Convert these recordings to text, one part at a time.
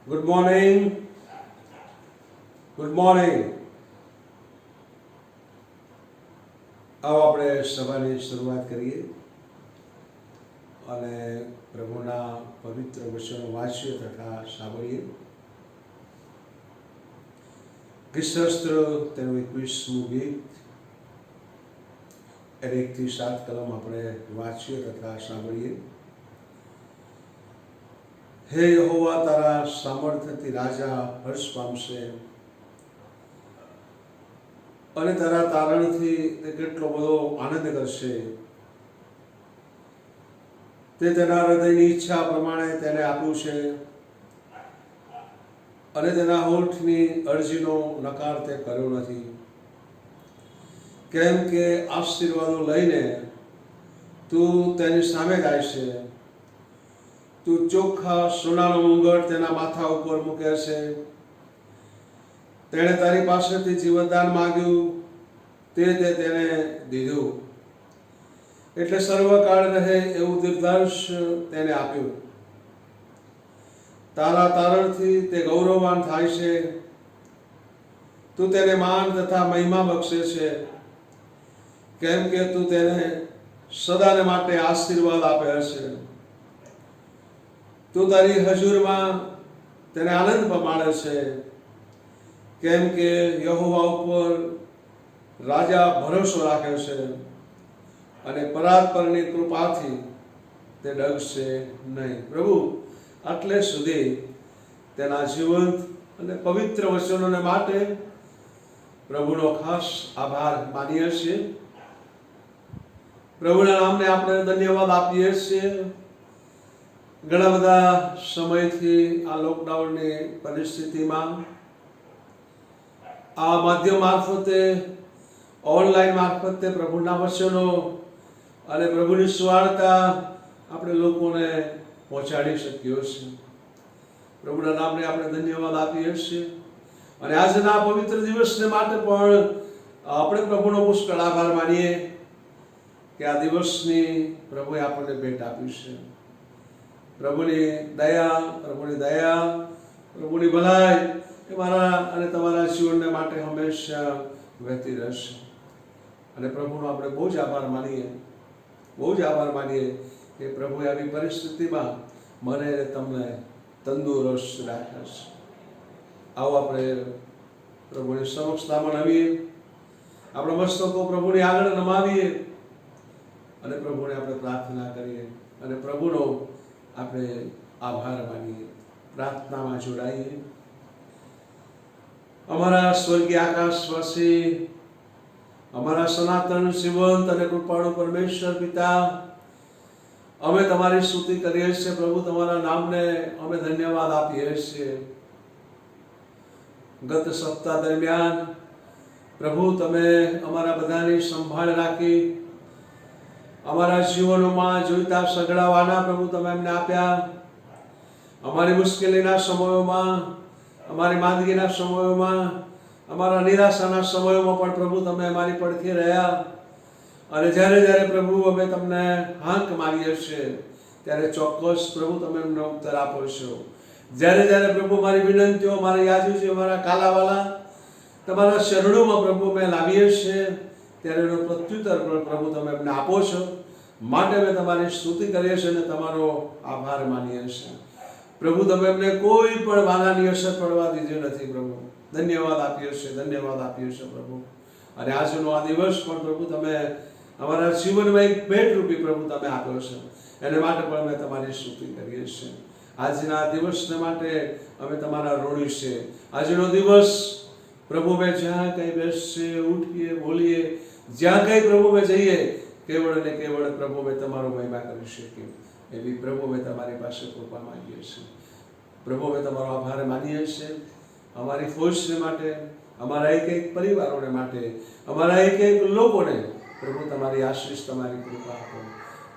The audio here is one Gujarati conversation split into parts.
Good morning. Good morning. આવો આપણે સભાની શરૂઆત કરીએ અને પ્રભુના પવિત્ર વચનો વાંચીએ તથા સાંભળીએ. ગીતશાસ્ત્ર તેનું 21મું ગીત એને 1 થી 7 કલમ આપણે વાંચીએ તથા સાંભળીએ. હે યહોવા, તારા સામર્થ્યથી રાજા હર્ષ પામશે અને તારા તારણથી તે કેટલો બધો આનંદ કરશે. તે તેના હૃદયની ઈચ્છા પ્રમાણે તેને આપ્યું છે અને તેના હોઠની અરજીનો નકાર તે કર્યો નથી. કેમ કે આશીર્વાદો લઈને તું તેની સામે જાય છે. તું ચોખ્ખા સોનાનો મુંગટ તેના માથા ઉપર મૂકે છે. તેણે તારી પાસેથી જીવનદાન માંગ્યું, તે તેને દીધું. એટલે સર્વકાળ રહે એવું દીર્ઘાયુષ તેને આપ્યું. તારા તારણથી તે ગૌરવવાન થાય છે. તું તેને માન તથા મહિમા બક્ષે છે. કેમ કે તું તેને સદાને માટે આશીર્વાદ આપે છે. તું તારી હજુરમાં તેને આનંદ પમાડે છે. કેમ કે યહોવા ઉપર રાજા ભરોસો રાખે છે અને પરાત્પરની કૃપાથી તે ડગશે નહીં. પ્રભુ આટલે સુધી તેના જીવંત અને પવિત્ર વચનોને માટે પ્રભુનો ખાસ આભાર માનીએ છીએ. પ્રભુના નામને આપણે ધન્યવાદ આપીએ છીએ. ઘણા બધા સમયથી આ લોકડાઉનની પરિસ્થિતિમાં આ માધ્યમ મારફતે, ઓનલાઈન મારફતે પ્રભુના વચનો અને પ્રભુની સુવાર્તા આપણે લોકોને પહોંચાડી શકીએ છીએ. પ્રભુના નામને આપણે ધન્યવાદ આપીએ છીએ અને આજના પવિત્ર દિવસને માટે પણ આપણે પ્રભુનો પુષ્કળ આભાર માનીએ કે આ દિવસની પ્રભુએ આપણને ભેટ આપી છે. પ્રભુની દયા, પ્રભુની ભલાઈ એ મારા અને તમારા જીવનને માટે હંમેશા વહેતી રહેશે. અને પ્રભુનો આપણે બહુ જ આભાર માનીએ કે પ્રભુએ આવી પરિસ્થિતિમાં મને અને તમને તંદુરસ્ત રાખ્યા છે. આવો આપણે પ્રભુની સમક્ષતામાં નમીએ, આપણા મસ્તકો પ્રભુની આગળ નમાવીએ અને પ્રભુને આપણે પ્રાર્થના કરીએ અને પ્રભુનો આપણે આભાર માનીએ. પ્રાર્થનામાં જોડાઈએ. અમારા સ્વર્ગીય આકાશવાસી, અમારા સનાતન જીવંત અને કૃપાળુ પરમેશ્વર પિતા, અમે તમારી સ્તુતિ કરીએ છીએ. પ્રભુ તમારા નામને અમે ધન્યવાદ આપીએ છીએ. ગત સપ્તાહ દરમિયાન પ્રભુ તમે અમારા બધાની સંભાળ રાખી. અમારા જીવનોમાં જોઈતા સગડાવાના પ્રભુ તમે અમને આપ્યા. અમારી મુશ્કેલીના સમયોમાં, અમારી માંદગીના સમયોમાં, અમારા નિરાશાના સમયોમાં પણ પ્રભુ તમે અમારી પડખે રહ્યા. અને જ્યારે પ્રભુ અમે તમને હાંક મારીએ છીએ ત્યારે ચોક્કસ પ્રભુ તમે અમને ઉત્તર આપો છો. જ્યારે પ્રભુ મારી વિનંતીઓ, મારી યાદીઓ, મારા કાલાવાલા તમારા શરણોમાં પ્રભુ અમે લાવીએ છીએ ત્યારે એનો પ્રત્યુત્તર પ્રભુ તમે અમને આપો છો. માટે અમે તમારી સ્તુતિ કરીએ છીએ અને તમારો આભાર માનીએ છીએ. પ્રભુ તમે અમને કોઈ પણ વાનાની અસર પડવા દીધી નથી. પ્રભુ ધન્યવાદ આપીએ છીએ પ્રભુ. અને આજનો આ દિવસ પણ પ્રભુ તમે અમારા જીવનમાં એક ભેટરૂપી પ્રભુ તમે આપ્યો છે. એને માટે પણ અમે તમારી સ્તુતિ કરીએ છીએ. આજના દિવસને માટે અમે તમારા ઋણી છે. આજનો દિવસ પ્રભુ મેં જ્યાં કંઈ બેસીએ, ઉઠીએ, બોલીએ, જ્યાં કંઈ પ્રભુ મેં જઈએ, કેવળ અને કેવળ પ્રભુ મેં તમારો મહિમા કરી શકીએ એવી પ્રભુ મેં તમારી પાસે કૃપા માંગીએ છીએ. પ્રભુ મેં તમારો આભાર માનીએ છીએ. અમારી ફોજને માટે, અમારા એક પરિવારોને માટે, અમારા એક લોકોને પ્રભુ તમારી આશીષ, તમારી કૃપા આપો.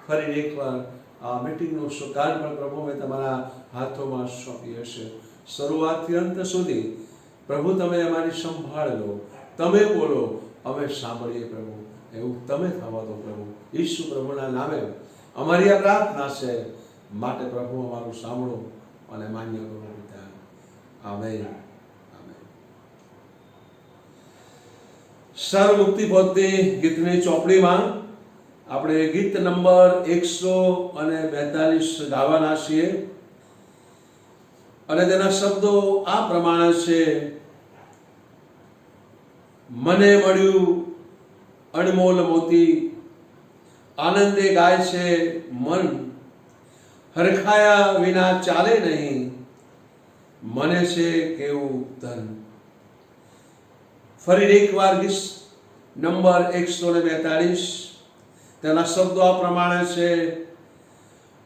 ફરી એકવાર આ મીટિંગનું સુકાન પણ પ્રભુ મેં તમારા હાથોમાં સોંપીએ છીએ. શરૂઆતથી અંત સુધી પ્રભુ તમે અમારી સંભાળ લો. તમે બોલો, અમે સાંભળીએ પ્રભુ. એવું તમે થવા દો પ્રભુ. ઈસુ પ્રભુના નામે અમારી આ પ્રાર્થના છે. માટે પ્રભુ અમારું સાંભળો અને માન્ય કરો પિતા. આમેન. સર્વ મુક્તિ પહોંચતી ગીતની ચોપડીમાં આપણે ગીત નંબર 142 ગાવાના છીએ અને તેના શબ્દો આ પ્રમાણે છે. મને મળ્યું અણમોલ મોતી, આનંદે ગાય છે મન, હરખાયા વિના ચાલે નહીં, મને છે કેવું ધન. ફરી એકવાર ગીત નંબર 142 તેના શબ્દો આ પ્રમાણે છે.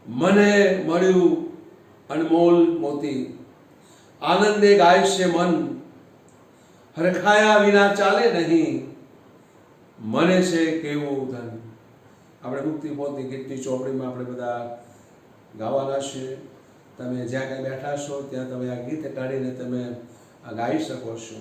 મને મળ્યું અનમોલ મોતી, આનંદે ગાય છે મન, હરખાયા વિના ચાલે નહીં, મને છે કેવું ધન. આપણે મુક્તિ પહોંચતી ગીતની ચોપડીમાં આપણે બધા ગાવાના છીએ. તમે જ્યાં કંઈ બેઠા છો ત્યાં તમે આ ગીત કાઢીને તમે આ ગાઈ શકો છો.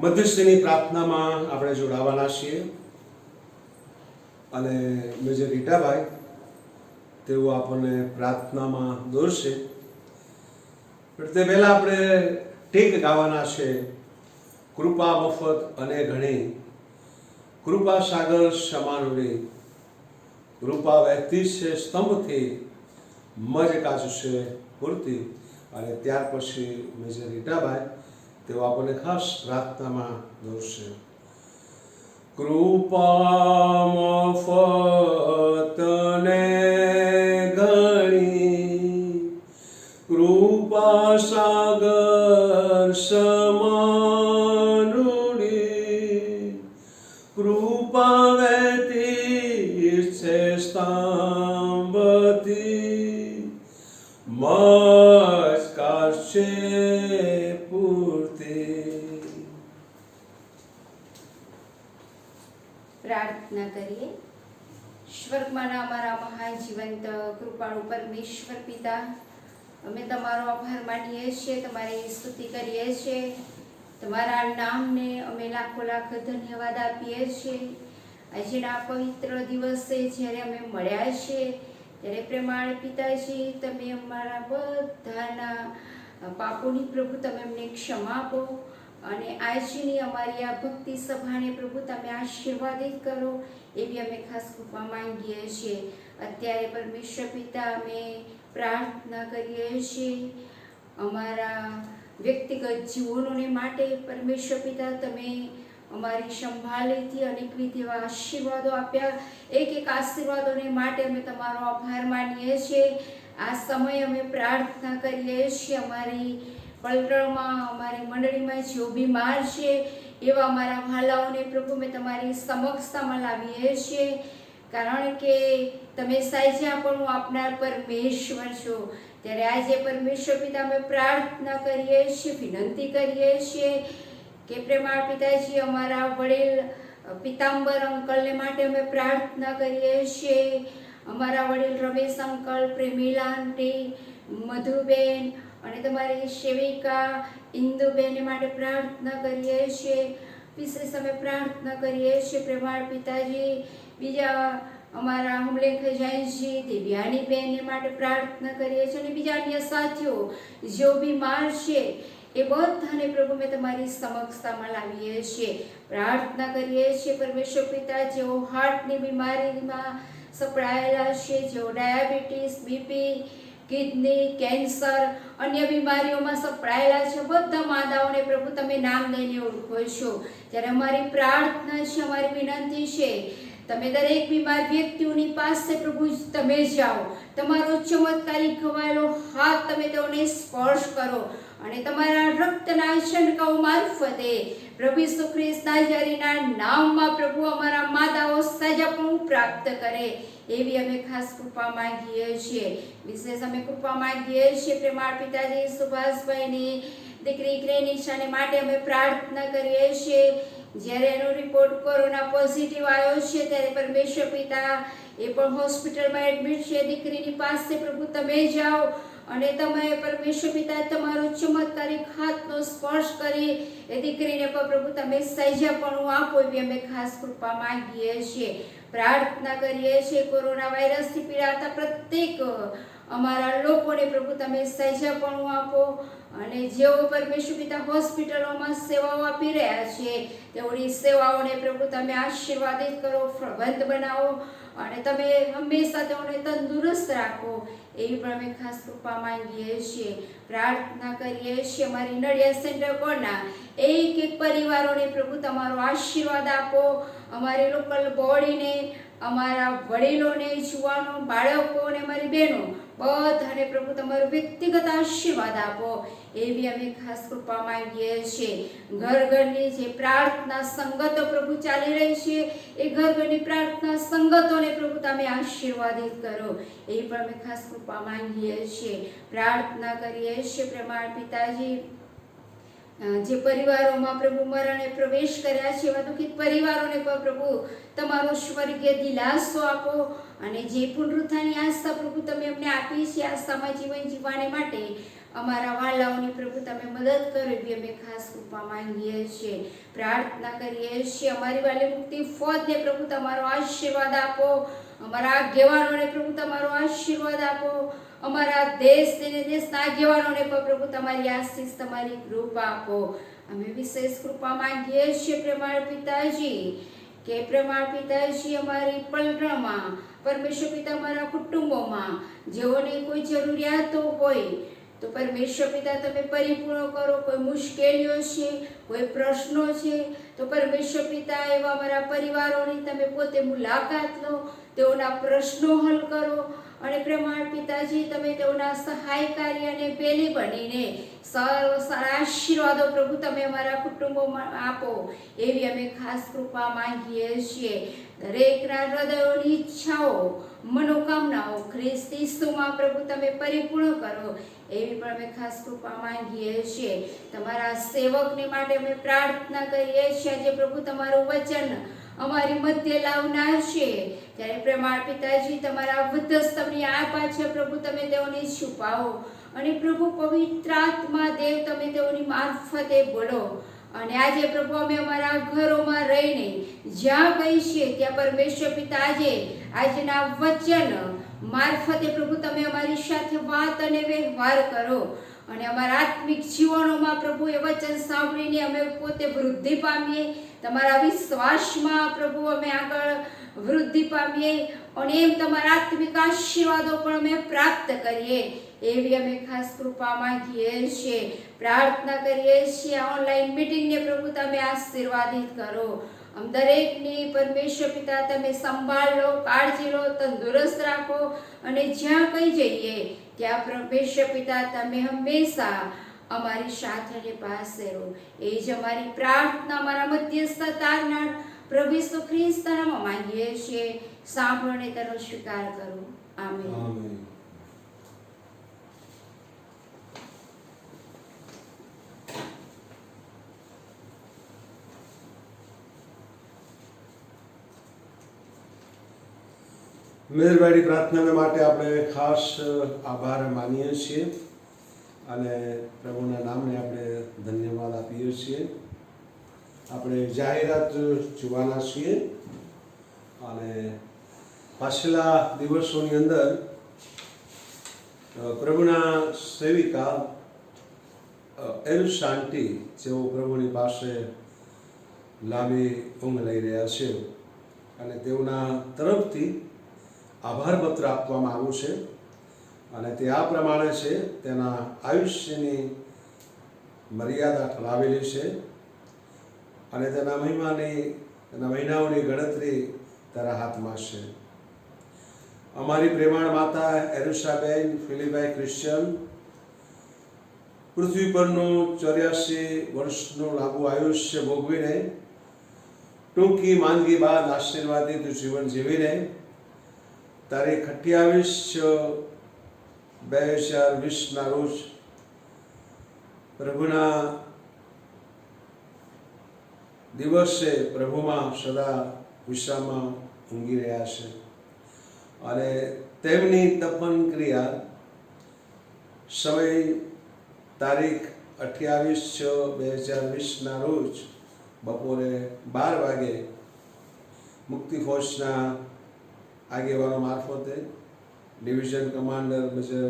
મધ્યસ્થીની પ્રાર્થનામાં આપણે જોડાવાના છીએ અને મેજર રીટાભાઈ તેઓ આપણને પ્રાર્થનામાં દોરશે. પણ તે પહેલાં આપણે ટીક ગાવાના છે. કૃપા મફત અને ઘણી, કૃપા સાગર સમાનુડી, કૃપા વહેતી છે સ્તંભથી, મજ કાચશે પૂરતી. અને ત્યાર પછી મેજર રીટાભાઈ તેઓ આપણને ખાસ પ્રાર્થનામાં દોરશે. કૃપા મફત ને ઘણી, કૃપા સાગર સમાનુડી, કૃપા વહેતી છે સ્તંભથી, મજ કાચશે પ્રાર્થના કરીએ. સ્વર્ગમાંના અમારા મહાન જીવંત કૃપાળુ પરમેશ્વર પિતા, અમે તમારો આભાર માનીએ છીએ, તમારી સ્તુતિ કરીએ છીએ, તમારા નામને અમે લાખો લાખ ધન્યવાદ આપીએ છીએ. આજના પવિત્ર દિવસે જ્યારે અમે મળ્યા છીએ ત્યારે પ્રેમાળ પિતાજી, તમે અમારા બધાના પાપોની પ્રભુ તમે અમને ક્ષમા આપો અને આજની અમારી આ ભક્તિ સભાને પ્રભુ તમે આશીર્વાદિત કરો એવી અમે ખાસ કૃપા માંગીએ છીએ. અત્યારે પરમેશ્વર પિતા અમે પ્રાર્થના કરીએ છીએ અમારા વ્યક્તિગત જીવનોને માટે. પરમેશ્વર પિતા તમે અમારી સંભાળેથી અનેકવિધ એવા આશીર્વાદો આપ્યા. એક એક આશીર્વાદોને માટે અમે તમારો આભાર માનીએ છીએ. આ સમય અમે પ્રાર્થના કરીએ છીએ અમારી પલરણમાં, અમારી મંડળીમાં જેઓ બીમાર છે એવા અમારા ભાલાઓને પ્રભુ મેં તમારી સમક્ષતામાં લાવીએ છીએ, કારણ કે તમે સાયજાપણું આપનાર પરમેશ્વર છો. ત્યારે આજે પરમેશ્વર પિતા અમે પ્રાર્થના કરીએ છીએ, વિનંતી કરીએ છીએ કે પ્રેમાળ પિતાજી અમારા વડીલ પિતાંબર અંકલને માટે અમે પ્રાર્થના કરીએ છીએ. અમારા વડીલ રમેશ અંકલ, પ્રેમીલા આંટી, મધુબેન અને તમારી સેવિકા ઇન્દુબેન માટે પ્રાર્થના કરીએ છીએ. વિશેષ અમે પ્રાર્થના કરીએ છીએ પ્રેમાળ પિતાજી બીજા અમારા હુમલેખ જયંતજી, દિવ્યાની બેન માટે પ્રાર્થના કરીએ છીએ અને બીજા અન્ય સાથીઓ જેઓ બીમાર છે એ બધાને પ્રભુ મેં તમારી સમક્ષતામાં લાવીએ છીએ. પ્રાર્થના કરીએ છીએ પરમેશ્વર પિતા જેઓ હાર્ટની બીમારીમાં સપડાયેલા છે, જેઓ ડાયાબિટીસ, બીપી, કિડની, કેન્સર, અન્ય બીમારીઓમાં સપડાયેલા છે, બધા માદાઓને પ્રભુ તમે નામ લઈને ઓળખો છો. ત્યારે અમારી પ્રાર્થના છે, અમારી વિનંતી છે, તમે દરેક બીમાર વ્યક્તિઓની પાસે પ્રભુ તમે જાઓ, તમારો ચમત્કારી ખવાયેલો હાથ તમે તેઓને સ્પર્શ કરો અને તમારા રક્તના છંટકાવ મારફતે પ્રભુ ઈસુ ખ્રિસ્ત નાઝરીના નામમાં પ્રભુ અમારા માતાઓ સાજાપણું પ્રાપ્ત કરે એવી અમે ખાસ કૃપા માંગીએ છીએ. વિશેષ અમે કૃપા માંગીએ છીએ પ્રેમાળ પિતાજી સુભાષભાઈની દીકરી ગ્રેનિશાને માટે અમે પ્રાર્થના કરીએ છીએ. જ્યારે એનો રિપોર્ટ કોરોના પોઝિટિવ આવ્યો છે ત્યારે પરમેશ્વર પિતા એ પણ હોસ્પિટલમાં એડમિટ છે. દીકરીની પાસે પ્રભુ તમે જાઓ અને તમે પરમેશ્વર પિતા તમારો ચમત્કારિક હાથનો સ્પર્શ કરી એ દીકરીને પણ પ્રભુ તમે સહેજાપણું આપો એવી અમે ખાસ કૃપા માંગીએ છીએ. પ્રાર્થના કરીએ છીએ કોરોના વાયરસથી પીડાતા પ્રત્યેક અમારા લોકોને પ્રભુ તમે સહેજાપણું આપો અને જેઓ પરમેશ્વર પિતા હોસ્પિટલોમાં સેવાઓ આપી રહ્યા છે તેઓની સેવાઓને પ્રભુ તમે આશીર્વાદિત કરો, પ્રબંધ બનાવો અને તમે હંમેશા તેઓને તંદુરસ્ત રાખો એવી પણ અમે ખાસ કૃપા માંગીએ છીએ. પ્રાર્થના કરીએ છીએ અમારી નડિયાદ સેન્ટર કોરના એક એક પરિવારોને પ્રભુ તમારો આશીર્વાદ આપો. અમારી લોકલ બોડીને, અમારા વડીલોને, જુવાનો, બાળકો અને અમારી બહેનો બધાને પ્રભુ તમારો વ્યક્તિગત આશીર્વાદ આપો એવી અમે ખાસ કૃપા માંગીએ છીએ. ઘર ઘરની જે પ્રાર્થના સંગતો પ્રભુ ચાલી રહી છે એ ઘર ઘરની પ્રાર્થના સંગતોને પ્રભુ તમે આશીર્વાદિત કરો એવી પણ અમે ખાસ કૃપા માંગીએ છીએ. પ્રાર્થના કરીએ છીએ પ્રેમાળ પિતાજી જે પરિવારોમાં પ્રભુ મરણે પ્રવેશ કર્યા છે એવા દુઃખિત પરિવારોને પણ પ્રભુ તમારો સ્વર્ગીય દિલાસો આપો અને જે પુનરુત્થાનની આસ્થા પ્રભુ તમે અમને આપી છે આસ્થામાં જીવન જીવવાને માટે અમારા વાલાઓની પ્રભુ તમે મદદ કરો એવી અમે ખાસ કૃપા માંગીએ છીએ, પ્રાર્થના કરીએ છીએ. અમારી વાલી મુક્તિ ફોજને પ્રભુ તમારો આશીર્વાદ આપો, અમારા આગેવાનોને પ્રભુ તમારો આશીર્વાદ આપો, અમારા દેશના આગેવાનોને પણ પ્રભુ તમારી આશીષ તમારી કૃપા આપો. અમે વિશેષ કૃપા માંગીએ છીએ પ્રેમાળ પિતાજી, કે પ્રેમાળ પિતાજી અમારી પલરામાં પરમેશ્વર પિતા અમારા કુટુંબોમાં જેઓને કોઈ જરૂરિયાતો હોય તો પરમેશ્વર પિતા તમે પરિપૂર્ણ કરો. કોઈ મુશ્કેલીઓ છે, કોઈ પ્રશ્નો છે તો પરમેશ્વર પિતા એવા અમારા પરિવારોની તમે પોતે મુલાકાત લો, તેઓના પ્રશ્નો હલ કરો અને પ્રેમાળ પિતાજી તમે તેઓના સહાયકારી અને બેલી બનીને સારા આશીર્વાદો પ્રભુ તમે અમારા કુટુંબોમાં આપો એવી અમે ખાસ કૃપા માંગીએ છીએ. દરેકના હૃદયોની ઈચ્છાઓ મનોકામનાઓ ખ્રિસ્ત ઈસુમાં પ્રભુ તમે પરિપૂર્ણ કરો એવી પણ અમે ખાસ કૃપા માંગીએ છીએ. તમારા સેવકને માટે અમે પ્રાર્થના કરીએ છીએ. આજે પ્રભુ તમારું વચન અમારી મધ્ય લાવનાર છે ત્યારે પ્રેમાળ પિતાજી તમારા વધસ્તંભની આ પાછળ પ્રભુ તમે તેઓને છુપાવો અને પ્રભુ પવિત્ર આત્મા દેવ તમે તેઓની મારફતે બોલો. અને આજે પ્રભુ અમે અમારા ઘરોમાં રહીને જ્યાં ગઈ છીએ ત્યાં પરમેશ્વર પિતા આજના વચન મારફતે પ્રભુ તમે અમારી સાથે વાત અને વ્યવહાર કરો અને અમારા આત્મિક જીવનોમાં પ્રભુ એ વચન સાંભળીને અમે પોતે વૃદ્ધિ પામીએ, તમારા વિશ્વાસમાં પ્રભુ અમે આગળ વૃદ્ધિ પામીએ અને એમ તમારા આત્મિક આશીર્વાદો પણ અમે પ્રાપ્ત કરીએ એવી અમે ખાસ કૃપા માંગીએ છીએ. પ્રાર્થના કરીએ છીએ ઓનલાઈન મીટિંગને પ્રભુ તમે આશીર્વાદિત કરો. આમ દરેકની પરમેશ્વર પિતા તમે સંભાળ લો, કાળજી લો, તંદુરસ્ત રાખો અને જ્યાં કઈ જઈએ ત્યાં પરમેશ્વર પિતા તમે હંમેશા અમારી સાથે અને પાસે રહો. એ જ અમારી પ્રાર્થના અમારા મધ્યસ્થ તારનાર પ્રભુ ઈસુ ખ્રિસ્તના નામમાં માંગીએ છીએ. સાંભળો અને તેનો સ્વીકાર કરો. આમેન. મહેરબાની પ્રાર્થના માટે આપણે ખાસ આભાર માનીએ છીએ અને પ્રભુના નામને આપણે ધન્યવાદ આપીએ છીએ. આપણે જાહેરાત જોવાના છીએ અને પાછલા દિવસોની અંદર પ્રભુના સેવિકા એરુષા આંટી જેઓ પ્રભુની પાસે લાંબી ઊંઘ લઈ રહ્યા છે અને તેઓના તરફથી આભાર પત્ર આપવામાં આવ્યું છે અને તે આ પ્રમાણે છે. તેના આયુષ્યની મર્યાદા ઠરાવેલી છે અને તેના મહિનાઓની ગણતરી તારા હાથમાં છે. અમારી પ્રેમાળ માતા એરુષાબેન ફિલિપાઈ ક્રિશ્ચન પૃથ્વી પરનું 84 વર્ષનું લાંબુ આયુષ્ય ભોગવીને ટૂંકી માંદગી બાદ આશીર્વાદિત જીવન જીવીને તારીખ 28/6/2020 રોજ પ્રભુના દિવસે પ્રભુમાં સદા વિશ્રામમાં ઊંઘી રહ્યા છે અને તેમની તપન ક્રિયા સમય તારીખ 28/6/2020 રોજ બપોરે 12 વાગે મુક્તિ ફોજના આગેવાનો મારફતે division commander major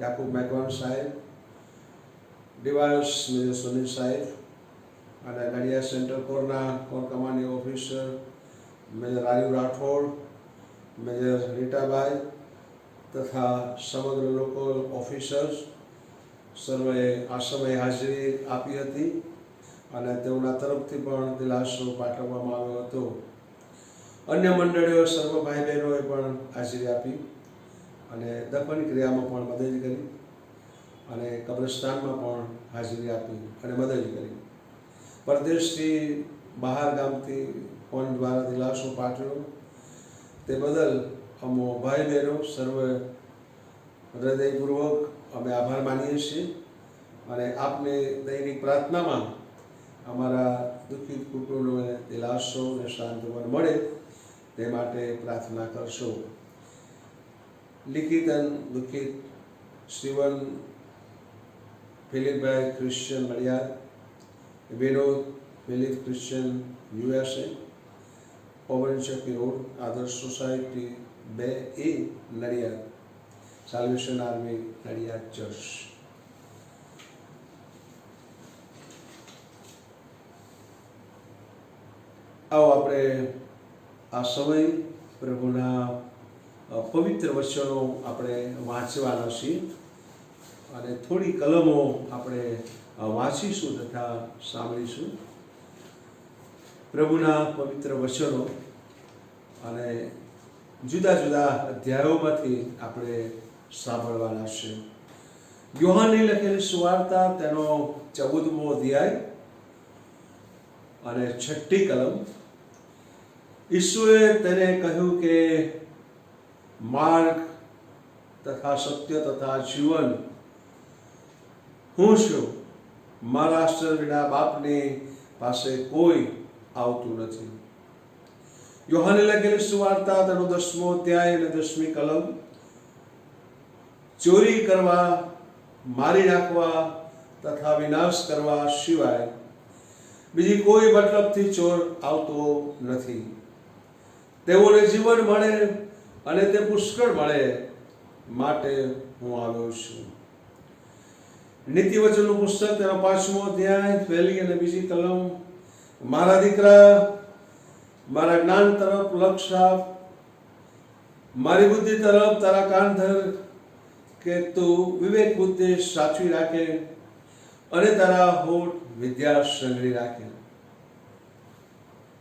Yakub Makwan sahab, ડિવાઇસ મેજર સુનિલ સાહેબ અને નડિયાદ સેન્ટ્રલ કોરના corps commanding officer major Rajiv Rathod, major Ritabai તથા સમગ્ર લોકલ ઓફિસર્સ સર્વે આ સમયે હાજરી આપી હતી અને તેઓના તરફથી પણ દિલાસો પાઠવવામાં આવ્યો હતો. અન્ય મંડળીઓ સર્વ ભાઈ બહેનોએ પણ હાજરી આપી અને દફન ક્રિયામાં પણ મદદ કરી અને કબ્રસ્તાનમાં પણ હાજરી આપી અને મદદ કરી. પરદેશથી બહાર ગામથી ફોન દ્વારા દિલાસો પાઠવ્યો તે બદલ અમો ભાઈ બહેનો સર્વ હૃદયપૂર્વક અમે આભાર માનીએ છીએ અને આપને દૈનિક પ્રાર્થનામાં અમારા દુઃખિત કુટુંબોને દિલાસો અને સાંત્વન મળે તે માટે પ્રાર્થના કરશો. લિખિત અને દુઃખિત સ્ટીવન ફિલિપભાઈ Christian Nadiad, Vinod Philip Christian USA, પવનચક્કી road, Adarsh society 2A Nadiad, salvation army Nadiad church. આવો આપણે આ સમય પ્રભુના પવિત્ર વચનો આપણે વાંચવાના છીએ અને થોડી કલમો આપણે વાંચીશું તથા સાંભળીશું. પ્રભુના પવિત્ર વચનો અને જુદા જુદા અધ્યાયોમાંથી આપણે સાંભળવાના છે. યોહાનની લખેલી સુવાર્તા તેનો 14મો અધ્યાય અને 6ઠી કલમ. ઈસુએ તેને કહ્યું કે માર્ગ તથા સત્ય તથા જીવન હું છું. મારા આશ્રય વિના બાપની પાસે કોઈ આવતું નથી. યોહાને લખેલી સુવાર્તા તેનો 10મો અધ્યાય અને 10મી કલમ. ચોરી કરવા, મારી નાખવા તથા વિનાશ કરવા સિવાય બીજી કોઈ મતલબથી ચોર આવતો નથી. તેઓને જીવન મળે અને તે પુષ્કળ મળે માટે હું આવ્યો છું. નીતિવચનનું પુસ્તક તેનો 5મો અધ્યાય 1લી અને 2જી કલમ. મારા દીકરા, મારા જ્ઞાન તરફ લક્ષ્ય આપ, મારી બુદ્ધિ તરફ તારા કાન ધર, કે તું વિવેક બુદ્ધિ સાચવી રાખે અને તારા હોઠ વિદ્યા સંગ્રહી રાખે.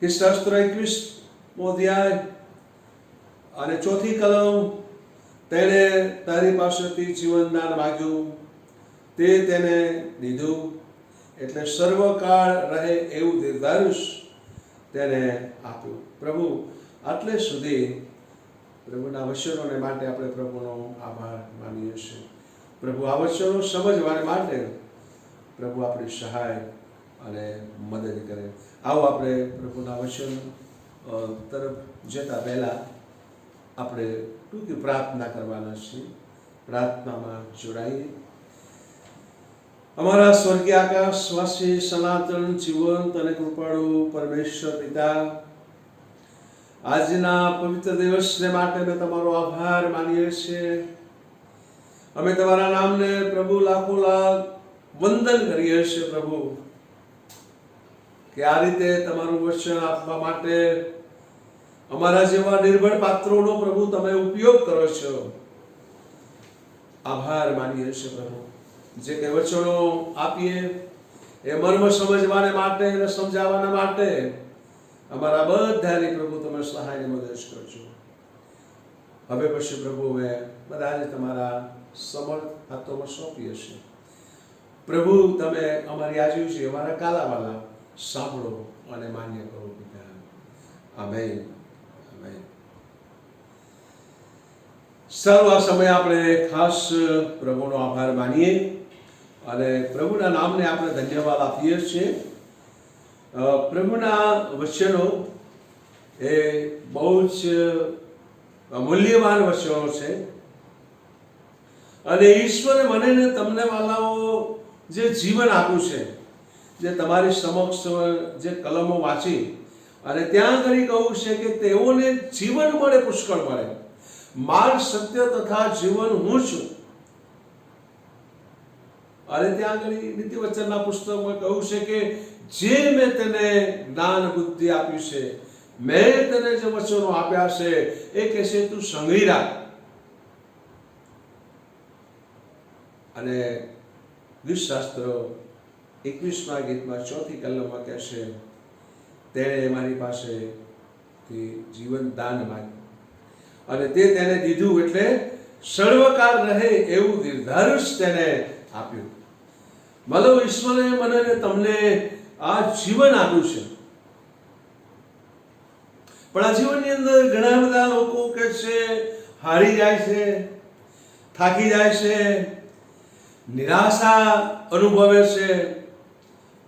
શાસ્ત્ર 21મો અધ્યાય અને 4થી કલમ. તેણે તારી પાસેથી જીવનદાન માગ્યું, તે તેને દીધું, એટલે સર્વકાળ રહે એવું દીર્ઘાયુષ તેને આપ્યું. પ્રભુ આટલે સુધી પ્રભુના વચનોને માટે આપણે પ્રભુનો આભાર માનીએ છીએ. પ્રભુ આ વચનો સમજવાને માટે પ્રભુ આપણી સહાય અને મદદ કરે. આવો આપણે પ્રભુના વચન તરફ જતા પહેલા આપણે ટૂંકી પ્રાર્થના કરવાના છીએ. પ્રાર્થનામાં જોડાઈએ. અમારા સ્વર્ગીય આકાશવાસી સનાતન જીવંત અને કૃપાળુ પરમેશ્વર પિતા, આજના પવિત્ર દિવસને માટે અમે તમારો આભાર માનીએ છીએ. અમે તમારા નામને પ્રભુ લાખો લાખ વંદન કરીએ છીએ પ્રભુ, કે આ રીતે તમારું વચન આપવા માટે અમારા જેવા નિર્બળ પાત્રોનો પ્રભુ તમે ઉપયોગ કરો છો. આભાર માનીએ છીએ પ્રભુ. જે કંઈ વચનો આપીએ એ મર્મ સમજવાને માટે અને સમજાવવાના માટે અમારા બધાની પ્રભુ તમે સહાયને મદદ કરજો. હવે પછી પ્રભુ અમે બધાને તમારા સમર્થ હાથોમાં સોંપીએ છીએ. પ્રભુ તમે અમારી આજુ છે અમારા કાલાવાલા સાંભળો અને માન્ય કરો પિતા. આમેન. આમેન. સર્વ આ સમય આપણે ખાસ પ્રભુનો આભાર માનીએ અને પ્રભુના નામને આપણે ધન્યવાદ આપીએ છીએ. પ્રભુના વચનો એ બહુ જ મૂલ્યવાન વચનો છે અને ઈશ્વરે મને ને તમને વાલાઓ જે જીવન આપ્યું છે, જે તમારી સમક્ષ જે કલમો વાંચી અને ત્યાં આગળ કહું છે કે તેઓને જીવન મળે, પુષ્કળ મળે. માર્ગ, સત્ય તથા જીવન હું છું. અને ત્યાં આગળ નીતિવચનના પુસ્તકમાં કહ્યું છે કે જે મેં તેને જ્ઞાન બુદ્ધિ આપ્યું છે, મેં તને જે વચનો આપ્યા છે એ કહેશે તું સંગ્રહી રાખ. અને ગીતશાસ્ત્ર 21મા ગીતમાં 4થી કલમમાં કહેશે તેણે મારી પાસેથી જીવન દાન માંગ્યું અને તે તેને દીધું, એટલે સર્વકાળ રહે એવું દીર્ઘાયુષ તેને આપ્યું. મતલબ ઈશ્વરે મને ને તમને આ જીવન આપ્યું છે. પણ આ જીવનની અંદર ઘણા બધા લોકો કે છે હારી જાય છે, થાકી જાય છે, નિરાશા અનુભવે છે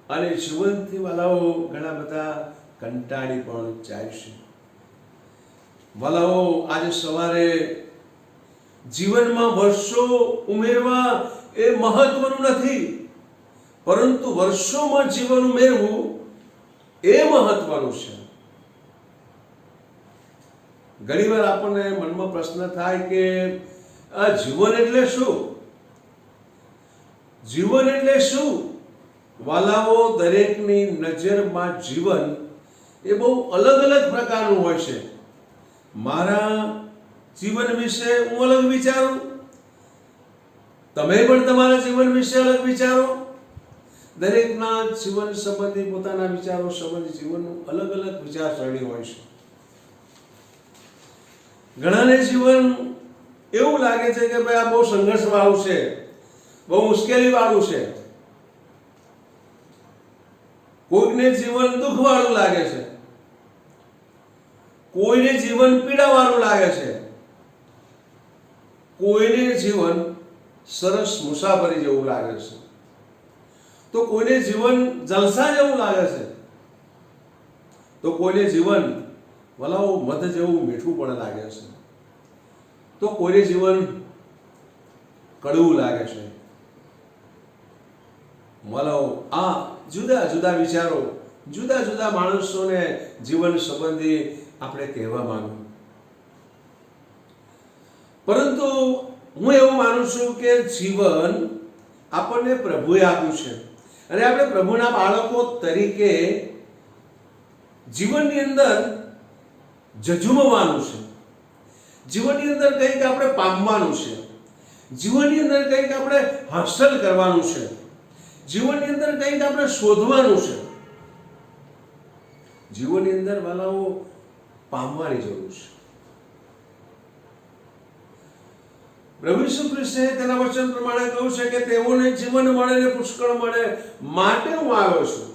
અને જીવનથી વાલાઓ ઘણા બધા કંટાળી પણ જાય છે. વાલાઓ આજે સવારે જીવનમાં વર્ષો ઉમેરવા એ મહત્વનું નથી, પરંતુ વર્ષોમાં જીવન ઉમેરવું એ મહત્વનું છે. ઘણીવાર આપણને મનમાં પ્રશ્ન થાય કે આ જીવન એટલે શું? જીવન એટલે શું? વાલાઓ, દરેકની નજરમાં જીવન એ બહુ અલગ અલગ પ્રકારનું હોય છે. મારા જીવન વિશે હું અલગ વિચારું, તમે પણ તમારા જીવન વિશે અલગ વિચારો. દરેકના જીવન સંબંધી પોતાના વિચારો સંબંધી જીવનનું અલગ અલગ વિચારસરણી હોય છે. ઘણાને જીવન એવું લાગે છે કે ભાઈ આ બહુ સંઘર્ષ વાળું છે, બહુ મુશ્કેલી વાળું છે. કોઈને જીવન દુઃખ વાળું લાગે છે, કોઈને જીવન પીડા વાળું લાગે છે, કોઈને જીવન સરસ મુસાફરી જેવું લાગે છે, તો કોઈને જીવન જલસા જેવું લાગે છે, તો કોઈને જીવન વલાઓ મધ જેવું મીઠું પણ લાગે છે, તો કોઈને જીવન કડવું લાગે છે. વલાઓ આ જુદા જુદા વિચારો જુદા જુદા માણસોને જીવન સંબંધી આપણે કહેવા માંગુ. પરંતુ હું એવું માનું છું કે જીવન આપણને પ્રભુએ આપ્યું છે અને આપણે પ્રભુના બાળકો તરીકે જીવનની અંદર ઝઝૂમવાનું છે, જીવનની અંદર કંઈક આપણે પામવાનું છે, જીવનની અંદર કંઈક આપણે હાંસલ કરવાનું છે, જીવનની અંદર કંઈક આપણે શોધવાનું છે, જીવનની અંદર વાલાઓ પામવાની જરૂર છે. પ્રભુ ઈસુ ખ્રિસ્તે તેના વચન પ્રમાણે કહ્યું છે કે તેઓને જીવન મળે ને પુષ્કળ મળે માટે હું આવ્યો છું.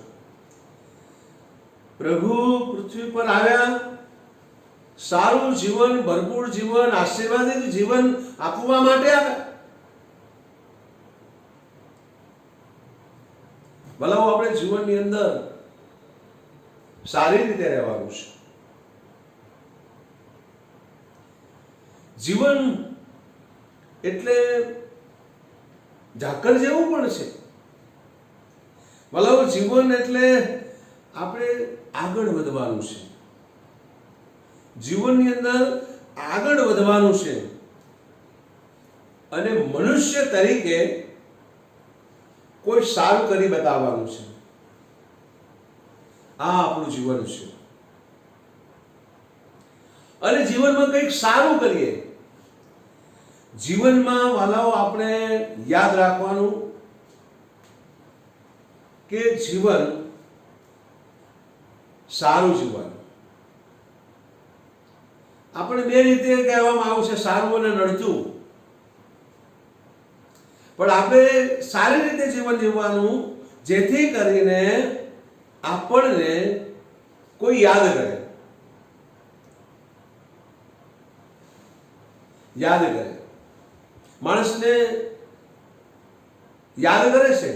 પ્રભુ પૃથ્વી પર આવ્યા સારું જીવન, ભરપૂર જીવન, આશીર્વાદિત જીવન આપવા માટે આવ્યા. ભલાઓ આપણે જીવનની અંદર સારી રીતે રહેવાનું છે. જીવન એટલે ઝાકળ જેવું પણ છે. ભલાઓ જીવન એટલે આપણે આગળ વધવાનું છે, જીવનની અંદર આગળ વધવાનું છે અને મનુષ્ય તરીકે કોઈ સારું કરી બતાવવાનું છે. આ આપણું જીવન છે અને જીવનમાં કંઈક સારું કરીએ. જીવનમાં વાલાઓ આપણે યાદ રાખવાનું કે જીવન સારું જીવન આપણે બે રીતે કહેવામાં આવ્યું છે, સારું અને નડતું. પણ આપણે સારી રીતે જીવન જીવવાનું જેથી કરીને આપણને કોઈ યાદ કરે, યાદ કરે. માણસને યાદ કરે છે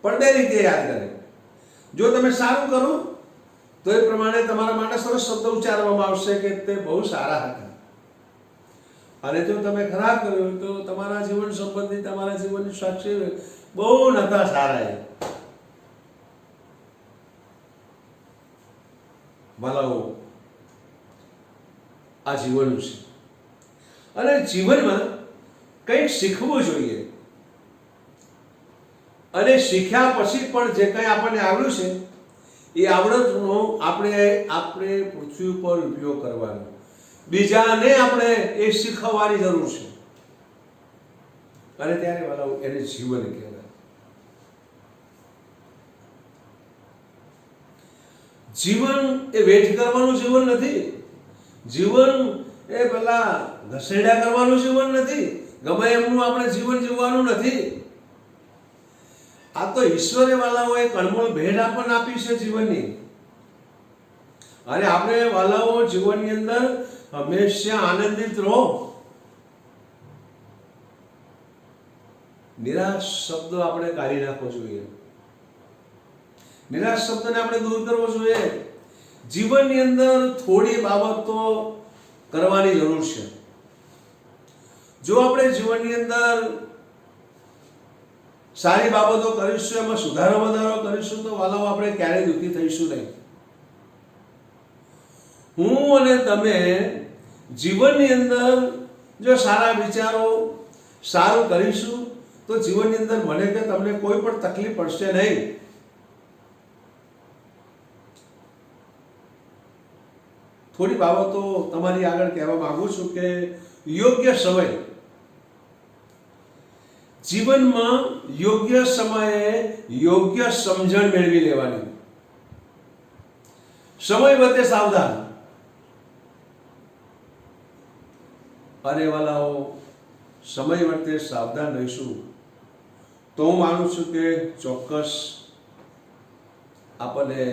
પણ બે રીતે યાદ કરે. જો તમે સારું કરો તો એ પ્રમાણે તમારા માટે સરસ શબ્દ ઉચ્ચારવામાં આવશે કે તે બહુ સારા હતા, અને જો તમે ખરાબ કર્યું તો તમારા જીવન સંબંધી તમારા જીવનની સાક્ષી બહુ નતા સારા. વાલાઓ આ જીવન છે અને જીવનમાં કંઈક શીખવું જોઈએ અને શીખ્યા પછી પણ જે કંઈ આપણને આવડ્યું છે એ આવડતનો આપણે પૃથ્વી ઉપર ઉપયોગ કરવાનો, બીજાને આપણે એ શીખવવાની જરૂર છે. અને ત્યારે વાલાઓ એને જીવન કહેવાય. જીવન એ વેઠ કરવાનું જીવન નથી, જીવન એ પેલા ઘસેડા કરવાનું જીવન નથી, ગમે એમનું આપણે જીવન જીવવાનું નથી. આ તો ઈશ્વરે વાલાઓ એક અનમોલ ભેટ આપણને આપી છે જીવનની, અને આપણે વાલાઓ જીવનની અંદર હંમેશા આનંદિત રહો. નિરાશ શબ્દ આપણે કાઢી નાખવો જોઈએ, નિરાશ શબ્દને આપણે દૂર કરવો જોઈએ. જીવનની અંદર થોડી બાબતો કરવાની જરૂર છે. જો આપણે જીવનની અંદર સારી બાબતો કરીશું, એમાં સુધારો વધારો કરીશું તો વાલાઓ આપણે ક્યારેય દુઃખી થઈશું નહીં. હું અને તમે જીવનની અંદર જો સારા વિચારો, સારું કરીશું તો જીવનની અંદર મને કે તમને કોઈ પણ તકલીફ પડશે નહીં. થોડી બાબતો તમારી આગળ કહેવા માંગુ છું કે યોગ્ય સમય, જીવનમાં યોગ્ય સમયે યોગ્ય સમજણ મેળવી લેવાની. સમય વધે સાવધાન. અને વાલાઓ, સમય વર્તે સાવધાન રહીશું તો હું માનું છું કે ચોક્કસ આપણને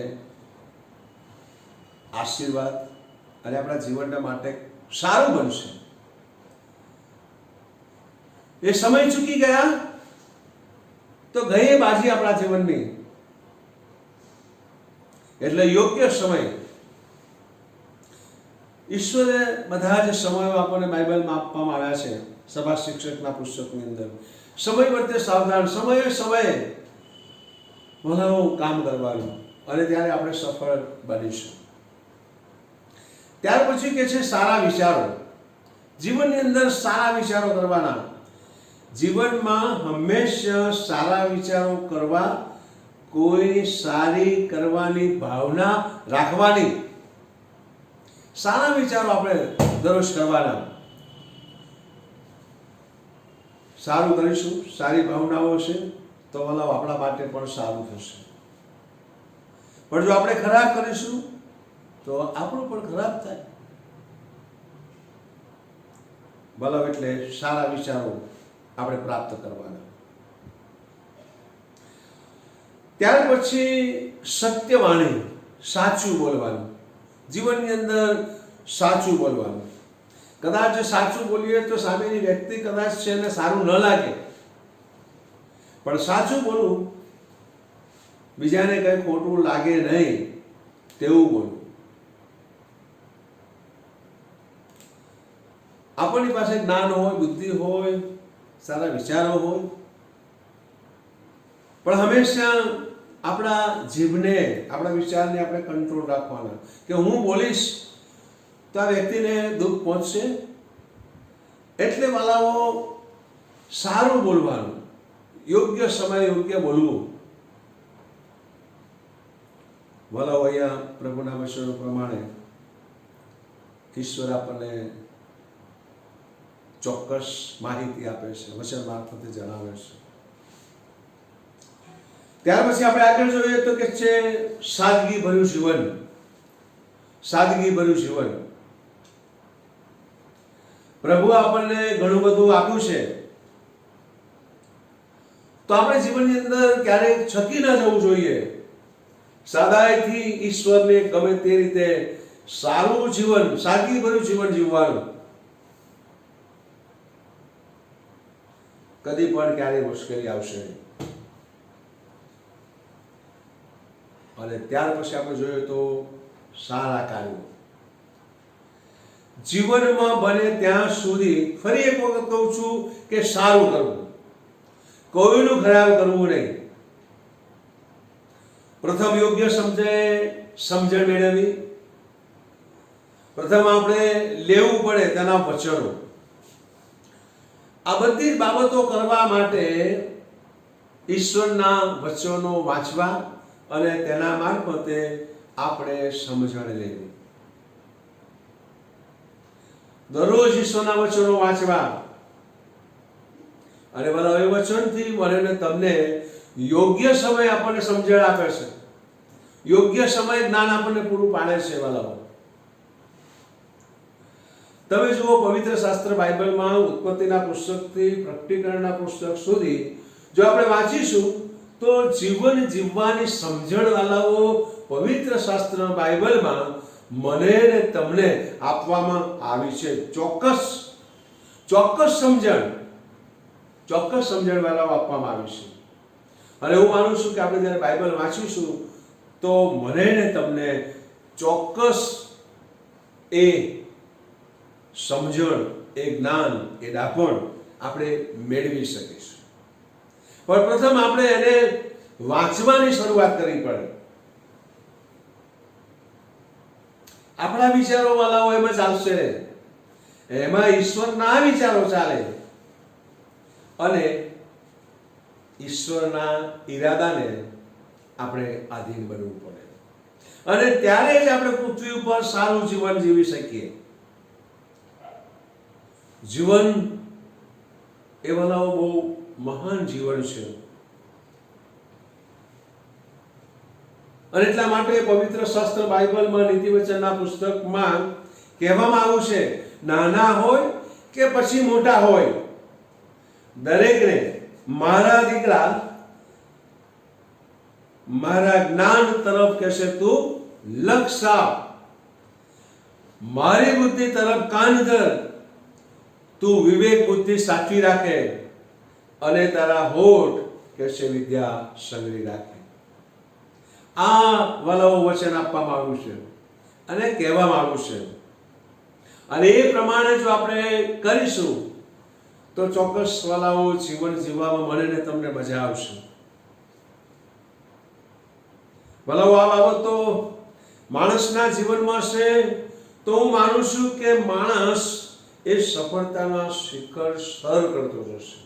આશીર્વાદ અને આપણા જીવનના માટે સારું બનશે. એ સમય ચૂકી ગયા તો ગઈ બાજી આપણા જીવનની. એટલે યોગ્ય સમય, ઈશ્વરે બધા જ સમયો આપણને બાઇબલમાં આપવામાં આવ્યા છે, સભા શિક્ષકના પુસ્તકની અંદર. સમય વર્તે સાવધાન, સમયે સમયે કામ કરવાનું, અને ત્યારે આપણે સફળ બનીશું. ત્યાર પછી કે છે સારા વિચારો. જીવનની અંદર સારા વિચારો કરવાના. જીવનમાં હંમેશા સારા વિચારો કરવા, કોઈ સારી કરવાની ભાવના રાખવાની. સારા વિચારો આપણે દરરોજ કરવાના. સારું કરીશું, સારી ભાવનાઓ છે તો વાલાઓ આપણા માટે પણ સારું થશે. પણ જો આપણે ખરાબ કરીશું તો આપણું પણ ખરાબ થાય. વાલાઓ, એટલે સારા વિચારો આપણે પ્રાપ્ત કરવાના. ત્યાર પછી સત્યવાણી, સાચું બોલવાનું. જીવનની અંદર સાચું બોલવાનું. કદાચ સાચું બોલીએ તો સામેની વ્યક્તિ કદાચ છે એને સારું ન લાગે, પણ સાચું બોલવું, બીજાને કંઈ ખોટું લાગે નહીં તેવું બોલવું. આપણી પાસે જ્ઞાન હોય, બુદ્ધિ હોય, સારા વિચારો હોય, પણ હંમેશા આપણા જીભને, આપણા વિચારને આપણે કંટ્રોલ રાખવાના. કે હું બોલીશ તો આ વ્યક્તિને દુઃખ પહોંચશે, એટલે વાલાઓ સારું બોલવાનું, યોગ્ય સમય યોગ્ય બોલવું. વાલાઓ, અહીંયા પ્રભુના વચનો પ્રમાણે ઈશ્વર આપણને ચોક્કસ માહિતી આપે છે, વચન મારફતે જણાવે છે. ત્યાર પછી આપણે આગળ જોઈએ તો કે છે સાદગી ભર્યું જીવન. સાદગી ભર્યું જીવન. પ્રભુ આપણને ઘણું બધું આપ્યું છે, તો આપણે જીવનની અંદર ક્યારેક છકી ન જવું જોઈએ. સાદાઈથી ઈશ્વરને ગમે તે રીતે સારું જીવન, સાદગી ભર્યું જીવન જીવવાનું. કદી પણ ક્યારેય મુશ્કેલી આવશે નહીં. અને ત્યાર પછી આપણે જોઈએ તો સારા કાર્યો. જીવનમાં બને ત્યાં સુધી, ફરી એક વખત કહું છું કે સારું કરવું, કોઈનું ખરાબ કરવું નહીં. પ્રથમ યોગ્ય સમજણ મેળવવી. પ્રથમ આપણે લેવું પડે તેના વચનો. આ બધી બાબતો કરવા માટે ઈશ્વરના વચનો વાંચવા અને તેના મારફતે આપણે સમજણ લેવી. દરરોજ ઈશ્વરના વચનો વાંચવા, અને બધા એ વચનથી મને તમને યોગ્ય સમય આપણને સમજણ આપે છે, યોગ્ય સમય જ્ઞાન આપણને પૂરું પાડે છે. વાલાઓ, તમે જુઓ પવિત્ર શાસ્ત્ર બાઇબલમાં ઉત્પત્તિના પુસ્તકથી પ્રકટીકરણના પુસ્તક સુધી જો આપણે વાંચીશું તો જીવન જીવવાની સમજણ વાલાઓ પવિત્ર શાસ્ત્ર બાઇબલમાં મને ને તમને આપવામાં આવી છે. ચોક્કસ સમજણ વાલાઓ આપવામાં આવી છે. અને હું માનું છું કે આપણે જ્યારે બાઇબલ વાંચીશું તો મને ને તમને ચોક્કસ એ સમજણ, એ જ્ઞાન, એ ડાપણ આપણે મેળવી શકીશું. પણ પ્રથમ આપણે એને વાંચવાની શરૂઆત કરવી પડે. આપણા વિચારો વાળાઓ એમાં ચાલશે, એમાં ઈશ્વરના વિચારો ચાલે અને ઈશ્વરના ઈરાદાને આપણે આધીન બનવું પડે અને ત્યારે જ આપણે પૃથ્વી ઉપર સારું જીવન જીવી શકીએ. જીવન એ વાળાઓ બહુ મહાન જીવન છે અને એટલા માટે પવિત્ર શાસ્ત્ર બાઇબલમાં નીતિવચનના પુસ્તકમાં કહેવામાં આવ્યું છે, નાના હોય કે પછી મોટા હોય, દરેકને મારા દીકરા મારા જ્ઞાન તરફ કહેશે તું લક્ષ આપ, મારી બુદ્ધિ તરફ કાન ધર, તું વિવેક બુદ્ધિ સાચવી રાખે અને તારા હોઠ કહેશે વિદ્યા સંગરી રાખે. આ વાલાઓ વચન આપવામાં આવ્યું છે અને કહેવામાં આવ્યું છે અને એ પ્રમાણે જો આપણે કરીશું તો ચોક્કસ વાલાઓ જીવન જીવવામાં મને ને તમને મજા આવશે. વાલાઓ આ બાબત તો માણસના જીવનમાં છે તો હું માનું છું કે માણસ એ સફળતાના શિખર સર કરતો જશે.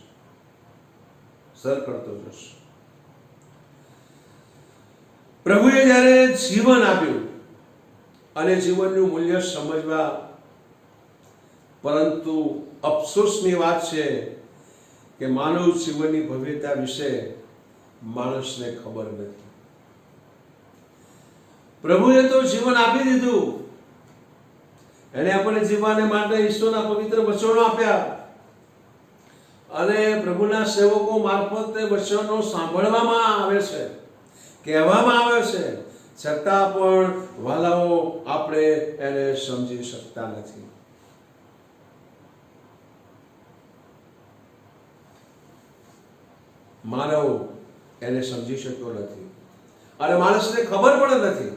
પ્રભુએ જ્યારે જીવન આપ્યું અને જીવનનું મૂલ્ય સમજવા, પરંતુ અફસોસની વાત છે કે માનવ જીવનની ભવ્યતા વિશે માણસને ખબર નથી. પ્રભુએ તો જીવન આપી દીધું, એને આપણને જીવવાને માટે ઈશ્વરના પવિત્ર વચનો આપ્યા અને પ્રભુના સેવકો મારફતે વચનો સાંભળવામાં આવે છે, કહેવામાં આવે છે, છતાં પણ વાલાઓ આપણે એને સમજી શકતા નથી. માનવ એને સમજી શક્યો નથી અને માણસને ખબર પણ નથી.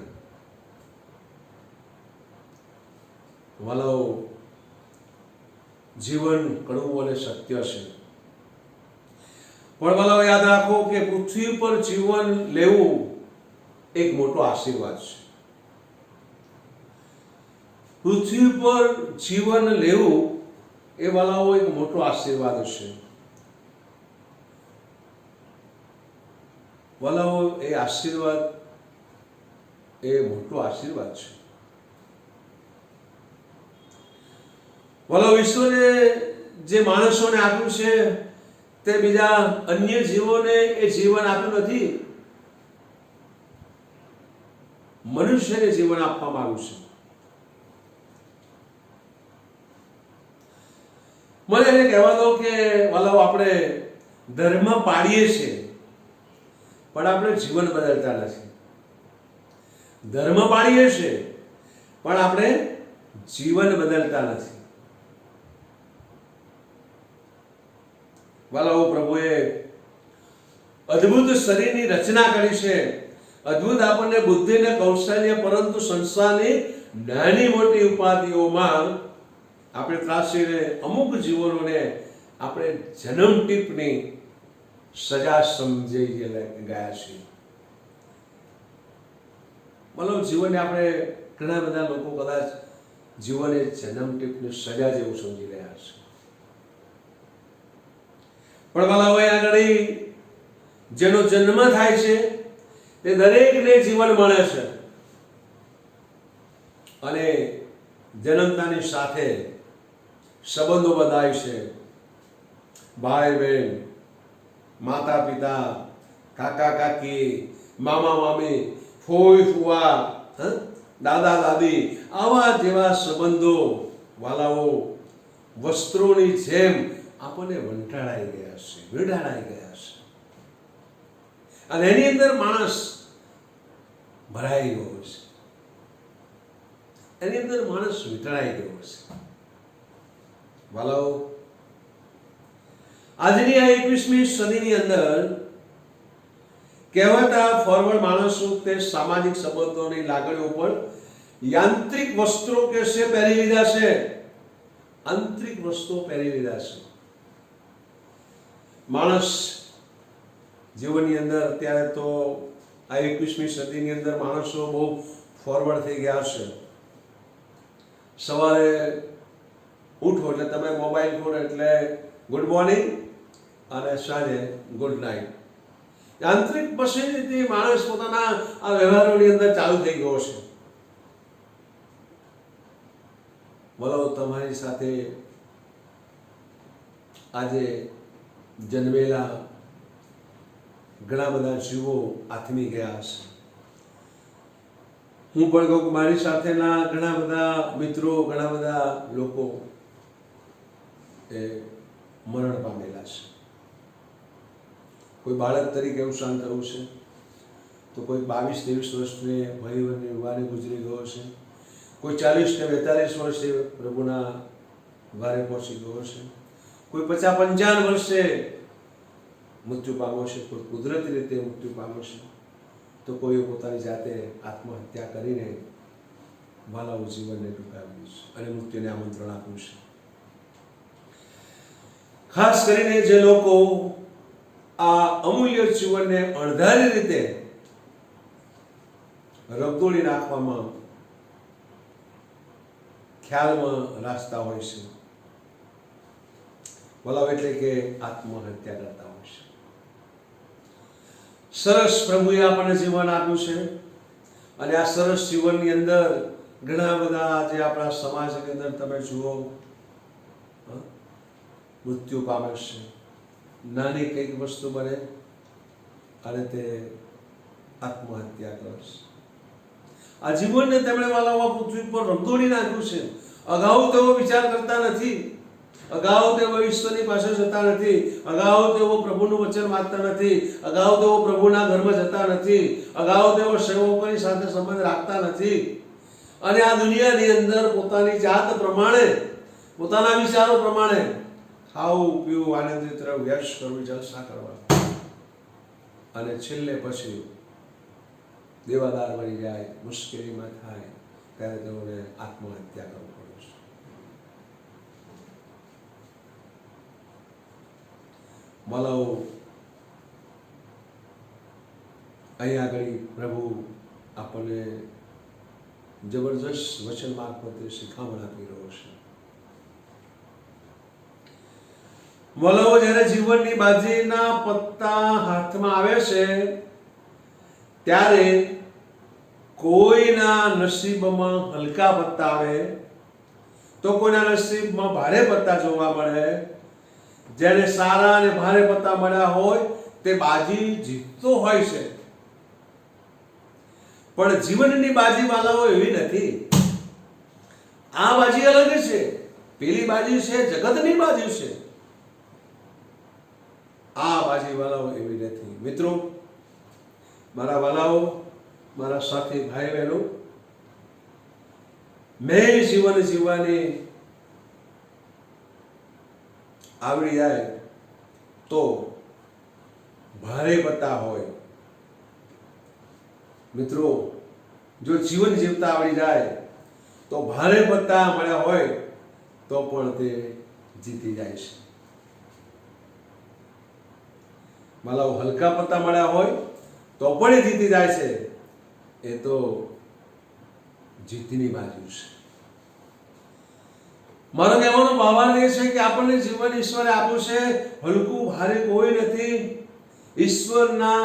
વાલાઓ જીવન કડવું અને સત્ય છે, પણ વાલાઓ યાદ રાખો કે પૃથ્વી પર જીવન લેવું એક મોટો આશીર્વાદ છે. પૃથ્વી પર જીવન લેવું એ વાલાઓ એક મોટો આશીર્વાદ છે. વાલાઓ એ આશીર્વાદ એ મોટો આશીર્વાદ છે. વાલાઓ ઈશ્વરે જે માણસોને આપ્યું છે તે બીજા અન્ય જીવોને એ જીવન આપ્યું નથી, મનુષ્યને જીવન આપવામાં આવ્યું છે. મને એને કહેવા દો કે વાલાઓ આપણે ધર્મ પાડીએ છીએ પણ આપણે જીવન બદલતા નથી. ધર્મ પાડીએ છીએ પણ આપણે જીવન બદલતા નથી. વાલાઓ પ્રભુએ અદ્ભુત શરીરની રચના કરી છે, અદ્ભુત આપણને બુદ્ધિ ને કૌશલ્ય, પરંતુ સંસારની નાની મોટી ઉપાધિઓમાં આપણે ત્રાસીને અમુક જીવનોને આપણે જન્મ ટીપની સજા સમજી ગયા છીએ. મતલબ જીવનને આપણે ઘણા બધા લોકો કદાચ જીવને જન્મ ટીપની સજા જેવું સમજી રહ્યા છે. પણ વાલાઓ આગળ જેનો જન્મ થાય છે તે દરેકને જીવન મળે છે અને જન્મતાની સાથે સંબંધો બંધાય છે. ભાઈ બહેન, માતા પિતા, કાકા કાકી, મામા મામી, ફોઈ ફુવા, દાદા દાદી, આવા જેવા સંબંધો વાલાઓ વસ્ત્રોની જેમ આપણને વંટાળાઈ ગયા છે, વીડાળાઈ ગયા છે અને એની અંદર માણસ ભરાઈ ગયો છે, એની અંદર માણસ વીંટળાઈ ગયો છે. વાલાઓ આજની આ 21મી સદીની અંદર કહેવાતા ફોરવર્ડ માણસો તે સામાજિક સંબંધોની લાગણીઓ પર યાંત્રિક વસ્ત્રો કે છે પહેરી લીધા છે, આંતરિક વસ્ત્રો પહેરી લીધા છે. માણસ જીવનની અંદર અત્યારે તો આ 21મી સદીની અંદર માણસો બહુ ફોરવર્ડ થઈ ગયા છે. સવારે ઉઠો એટલે તમે મોબાઈલ ખોલો એટલે ગુડ મોર્નિંગ અને સાંજે ગુડ નાઇટ. યાંત્રિક પસંદથી માણસ પોતાના આ વ્યવહારોની અંદર ચાલુ થઈ ગયો છે. બોલો, તમારી સાથે આજે જન્મેલા ઘણા બધા જીવો આથમી ગયા હશે. હું પણ કહું, મારી સાથેના ઘણા બધા મિત્રો, ઘણા બધા લોકો એ મરણ પામેલા છે. કોઈ બાળક તરીકે અવસાન થયું છે, તો કોઈ 22-23 વર્ષની ભાઈઓની યુવાને ગુજરી ગયો છે, કોઈ 40-42 વર્ષે પ્રભુના વારે પહોંચી ગયો છે, કોઈ 50-55 વર્ષે મૃત્યુ પામ્યો છે, કોઈ કુદરતી રીતે મૃત્યુ પામ્યો છે, તો કોઈ પોતાની જાતે આત્મહત્યા કરીને વાલાઓ જીવનને ટૂંકાવ્યું છે અને મૃત્યુને આમંત્રણ આપ્યું છે. ખાસ કરીને જે લોકો આ અમૂલ્ય જીવનને અણધારી રીતે રગદોળી નાખવામાં ખ્યાલમાં રાખતા હોય છે, વલાવ એટલે કે આત્મહત્યા કરતા હોય છે. સરસ પ્રભુએ આપણને જીવન આપ્યું છે અને આ સરસ જીવનની અંદર ઘણા બધા જે આપણા સમાજની અંદર તમે જુઓ મૃત્યુ પામે છે. નાની કંઈક વસ્તુ બને અને તે આત્મહત્યા કરે છે. આ જીવનને તેમણે વાલાવા પૃથ્વી પર રંગોળી નાખ્યું છે. અગાઉ તેઓ વિચાર કરતા નથી, અગાઉ તેઓ ઈશ્વરની પાસે જતા નથી, અગાઉ તેઓ પ્રભુનું વચન વાંચતા નથી, અગાઉ તેઓ પ્રભુના ઘરમાં જતા નથી, અગાઉ તેઓ સેવકોની સાથે સંબંધ રાખતા નથી અને આ દુનિયાની અંદર પોતાની જાત પ્રમાણે, પોતાના વિચારો પ્રમાણે ખાવું, પીવું, આનંદિત રહેવું, યશ કરવું, જલસા કરવા અને છેલ્લે પછી દેવાદાર બની જાય, મુશ્કેલીમાં થાય ત્યારે તેઓને આત્મહત્યા કરવું પડે છે. માલાઓ અહીં આગળ પ્રભુ આપણને જબરજસ્ત વચન મારફતે શિખામણ આપી રહ્યો છે. માલાઓ જ્યારે જીવનની બાજીના પત્તા હાથમાં આવે છે ત્યારે કોઈના નસીબમાં હલકા પત્તા આવે તો કોઈના નસીબમાં ભારે પત્તા જોવા મળે. જેને સારા અને ભારે પત્તા મળ્યા હોય તે બાજી જીતતો હોય છે, પણ જીવનની બાજી વાલાઓ એવી નથી. આ બાજી અલગ છે. પેલી બાજી છે જગતની બાજી છે. આ બાજી વાલાઓ એવી નથી. મિત્રો, મારા વાલાઓ, મારા સાથી ભાઈ બહેનો, મેં જીવન જીવવાની આવડી જાય તો ભારે પત્તા હોય. મિત્રો, જો જીવન જીવતા આવડી જાય તો ભારે પત્તા મળ્યા હોય તો પણ તે જીતી જાય છે. માલાઓ હલકા પત્તા મળ્યા હોય તો પણ એ જીતી જાય છે. એ તો જીતની બાજુ છે. મારો કહેવાનો ભાવાર્થ એ છે કે આપણને જીવન ઈશ્વરે આપ્યું છે. હલકું ભારે કોઈ નથી. ઈશ્વરના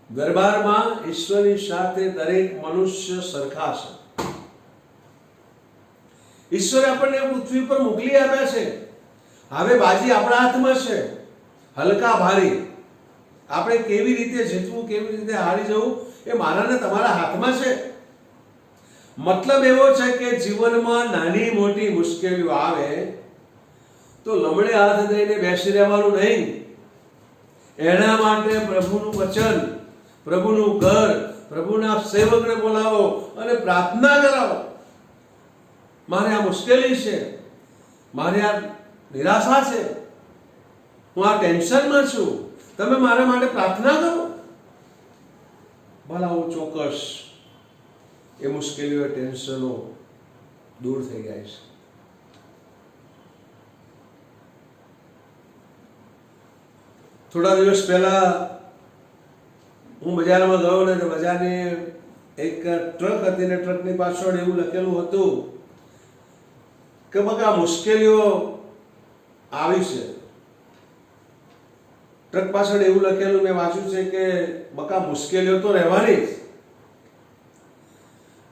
દરબારમાં ઈશ્વરની સાથે દરેક મનુષ્ય સરખા છે. ઈશ્વરે આપણને પૃથ્વી પર મોકલી આપ્યા છે. હવે બાજી આપણા હાથમાં છે. હલકા ભારી આપણે કેવી રીતે જીતવું, કેવી રીતે હારી જવું, એ મારા ને તમારા હાથમાં છે. મતલબ એવો છે કે જીવનમાં નાની મોટી મુશ્કેલીઓ આવે તો લમડે હાથ દઈને બેસી રહેવાનું નહીં. એના માટે પ્રભુનું વચન, પ્રભુનું ઘર, પ્રભુના સેવકને બોલાવો અને પ્રાર્થના કરાવો. મારે આ મુશ્કેલી છે, મારે આ નિરાશા છે, હું આ ટેન્શનમાં છું, તમે મારા માટે પ્રાર્થના કરો. ભલાઓ ચોક્કસ એ મુશ્કેલીઓ, ટેન્શનો દૂર થઈ જાય છે. થોડા દિવસ પહેલા હું બજારમાં ગયો ને તો બજારની એક ટ્રક હતી ને ટ્રકની પાછળ એવું લખેલું હતું કે બકા મુશ્કેલીઓ આવી છે. ટ્રક પાછળ એવું લખેલું મેં વાંચ્યું છે કે બકા મુશ્કેલીઓ તો રહેવાની જ,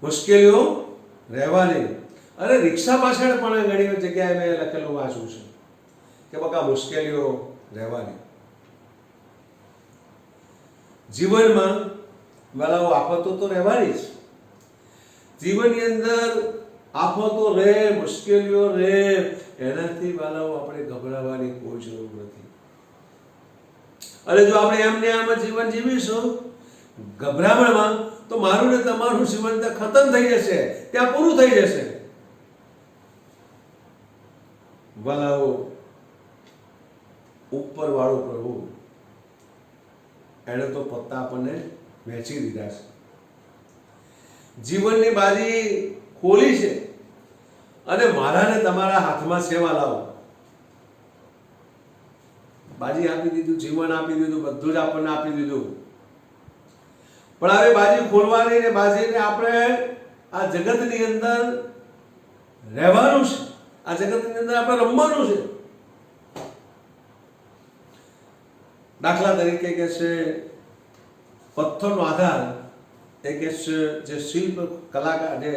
મુશ્કેલીઓ રહેવાની. અને રિક્ષા પાછળ પણ ઘણી જગ્યાએ મેં લખેલું વાંચ્યું છે કે બકા મુશ્કેલીઓ રહેવાની. જીવનમાં વાલાઓ આફતો તો રહેવાની જ. જીવનની અંદર આફતો રહે, મુશ્કેલીઓ રહે, એનાથી વાલાઓ આપણે ગભરાવાની કોઈ જરૂર નથી. અને જો આપણે એમને આમ જીવન જીવીશું ગભરામણમાં, તો મારું ને તમારું જીવન ત્યાં ખતમ થઈ જશે, ત્યાં પૂરું થઈ જશે. વાલાઓ, ઉપર વાળો પ્રભુ એણે તો પત્તા આપણને વહેંચી દીધા છે, જીવનની બાજી ખોલી છે, અને મારા ને તમારા હાથમાં છે વાલાઓ. બાજી આપી દીધું, જીવન આપી દીધું, બધું જ આપણને આપી દીધું. પણ હવે બાજી ખોલવાની ને બાજીને આપણે આ જગતની અંદર રહેવાનું છે, આ જગતની અંદર આપણે રમવાનું છે. દાખલા તરીકે કે છે પથ્થરનો આધાર, એ કે છે જે શિલ્પ કલાકાર જે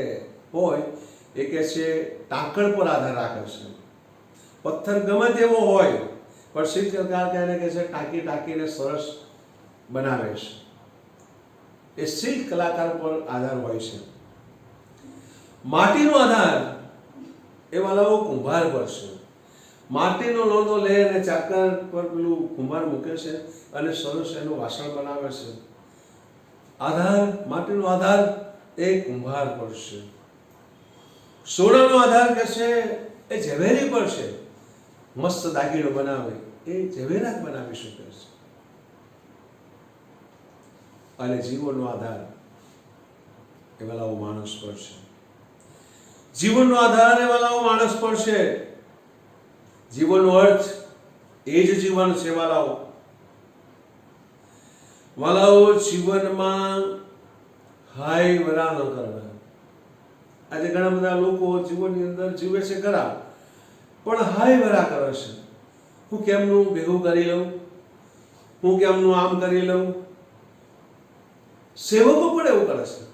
હોય એ કે છે ટાંકણ પર આધાર રાખે છે. પથ્થર ગમે તેવો હોય પણ શિલ્પકાર એને કે છે ટાંકી ટાંકીને સરસ બનાવે છે. એ શિલ્પ કલાકાર પર આધાર હોય છે. માટીનો આધાર એ વાળાઓ કુંભાર પર છે. માટીનો લોંદો લે અને ચાકર પર પેલું કુંભાર મૂકે છે અને સરસ એનું વાસણ બનાવે છે. આધાર, માટીનો આધાર એ કુંભાર પર છે. સોનાનો આધાર કે છે એ ઝવેરી પર છે. મસ્ત દાગીનો બનાવે એ ઝવેરાત બનાવી શકે છે. અને જીવનનો આધાર એ વાલાઓ માણસ પર છે. જીવનનો આધાર એ વાલાઓ માણસ પર છે. જીવનનો અર્થ એ જ જીવન છે વાલાઓ. વાલાઓ, જીવનમાં હાય વરા ન કરવા. આજે ઘણા બધા લોકો જીવનની અંદર જીવે છે ખરા, પણ હાય વરા કરે છે. હું કેમનું ભેગું કરી લઉં, હું કેમનું આમ કરી લઉં. સેવકો પણ એવું કરે છે.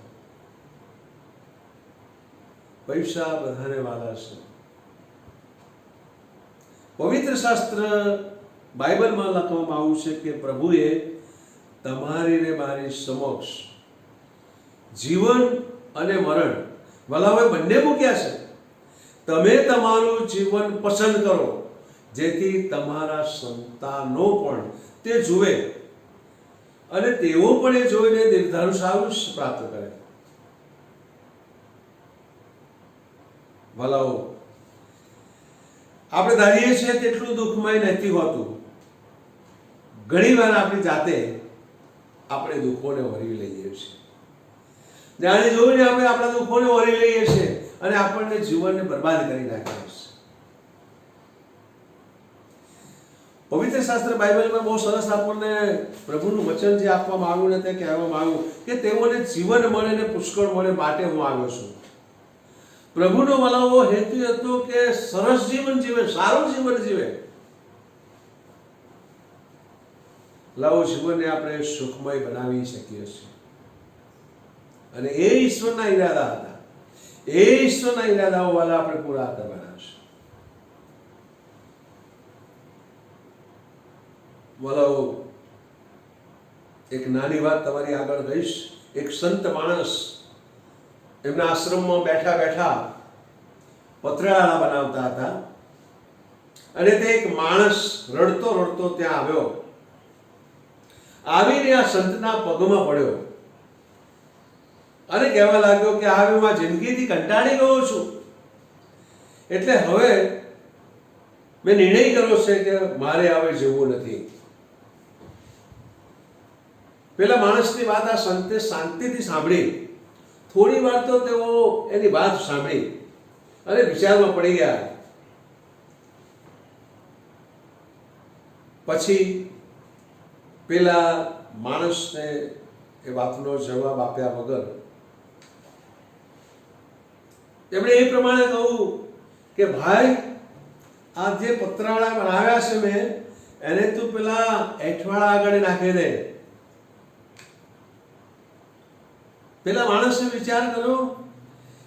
પૈસા બધાને વાલા છે. પવિત્ર શાસ્ત્ર બાઇબલમાં લખવામાં આવ્યું છે કે પ્રભુએ તમારી ને મારી સમક્ષ જીવન અને મરણ વલાવે બંને મૂક્યા છે. તમે તમારું જીવન પસંદ કરો, જેથી તમારા સંતાનો પણ તે જુએ અને તેઓ પણ એ જોઈને દીર્ઘાયુ આયુષ્ય પ્રાપ્ત કરે. વલાઓ, આપણે ધારીએ છીએ તેટલું દુઃખમય નથી હોતું. ઘણી વાર આપણી જાતે આપણે દુઃખોને વરી લઈએ છીએ. જાણે જોઈને આપણે આપણા દુઃખોને વરી લઈએ છીએ અને આપણને જીવનને બરબાદ કરી નાખીએ છીએ. પવિત્ર શાસ્ત્ર બાઇબલમાં બહુ સરસ આપણને પ્રભુનું વચન જે આપવામાં આવ્યું ને તે કહેવામાં આવ્યું કે તેઓને જીવન મળે ને પુષ્કળ મળે માટે હું આવ્યો છું. પ્રભુનો વલાવો હેતુ હતો કે સરસ જીવન જીવે, સારું જીવન જીવે. લાવો, જીવનને આપણે સુખમય બનાવી શકીએ છીએ. અને એ ઈશ્વરના ઈરાદા હતા. એ ઈશ્વરના ઈરાદાઓ વાળા આપણે પૂરા કરવાના છે. વલાવો, એક નાની વાત તમારી આગળ કહીશ. એક સંત માણસ એમના આશ્રમમાં બેઠા બેઠા પતરાળા બનાવતા હતા અને તે એક માણસ રડતો રડતો ત્યાં આવ્યો. આવીને આ સંતના પગમાં પડ્યો અને કહેવા લાગ્યો કે હવે હું આ જિંદગીથી કંટાળી ગયો છું, એટલે હવે મેં નિર્ણય કર્યો છે કે મારે હવે જવું નથી. પેલા માણસની વાત આ સંતે શાંતિથી સાંભળી. થોડી વાર તો તેઓ એની વાત સાંભળી અને વિચારમાં પડી ગયા. પછી પેલા માણસને એ વાતનો જવાબ આપ્યા વગર એમણે એ પ્રમાણે કહ્યું કે ભાઈ, આ જે પતરાળા બનાવ્યા છે મેં, એને તું પેલા એઠવાડા આગળ નાખી દે. પેલા માણસે વિચાર કર્યો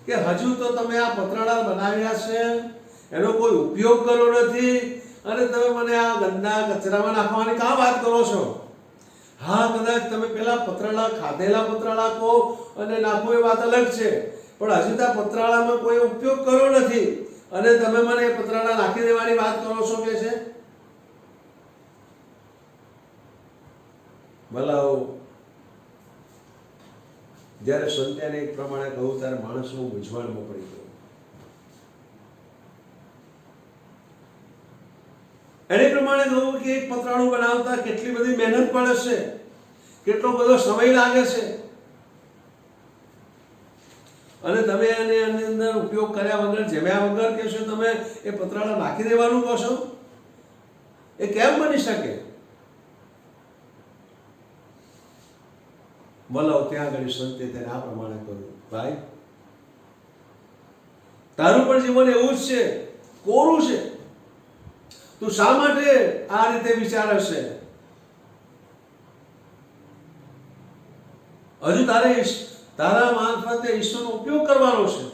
કે હજુ તો તમે આ પતરાળા બનાવ્યા છે, એનો કોઈ ઉપયોગ કર્યો નથી, અને તમે મને આ ગંદા કચરામાં નાખવાની કાં વાત કરો છો? હા, કદાચ તમે પેલા પતરાળા, ખાધેલા પતરાળા કહો અને નાખો એ વાત અલગ છે, પણ હજુ તો આ પતરાળામાં કોઈ ઉપયોગ કર્યો નથી અને તમે મને એ પતરાળા નાખી દેવાની વાત કરો છો કે છે? ભલાઓ, જ્યારે સંત્યાને એક પ્રમાણે કહું ત્યારે માણસ હું મૂંઝવણમાં પડી ગયો. એને પ્રમાણે કહું કે એક પતરાળું બનાવતા કેટલી બધી મહેનત પડે છે, કેટલો બધો સમય લાગે છે, અને તમે એને એની અંદર ઉપયોગ કર્યા વગર, જમ્યા વગર કે છો તમે એ પતરાળા નાખી દેવાનું કહો છો? એ કેમ બની શકે? બોલાવો, ત્યાં આગળ સંતે તેને આ પ્રમાણે કહ્યું, ભાઈ, તારું પણ જીવન એવું જ છે, કોરું છે. તું શા માટે આ રીતે વિચારે છે? હજુ તારા મારફતે ઈશ્વરનો ઉપયોગ કરવાનો છે.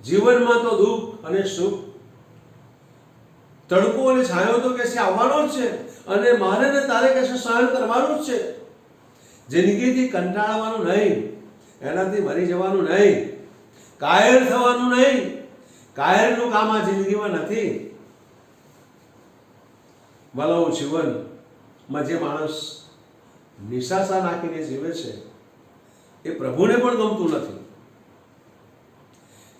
જીવનમાં તો દુઃખ અને સુખ, તડકો અને છાંયો તો કે છે આવવાનો જ છે, અને મારે ને તારે કે છે સહન કરવાનું જ છે. જિંદગીથી કંટાળવાનું નહીં, એનાથી મરી જવાનું નહીં, કાયર થવાનું નહીં. કાયરનું કામ આ જિંદગીમાં નથી. ભલાઓ, જીવનમાં જે માણસ નિશાસા નાખીને જીવે છે એ પ્રભુને પણ ગમતું નથી.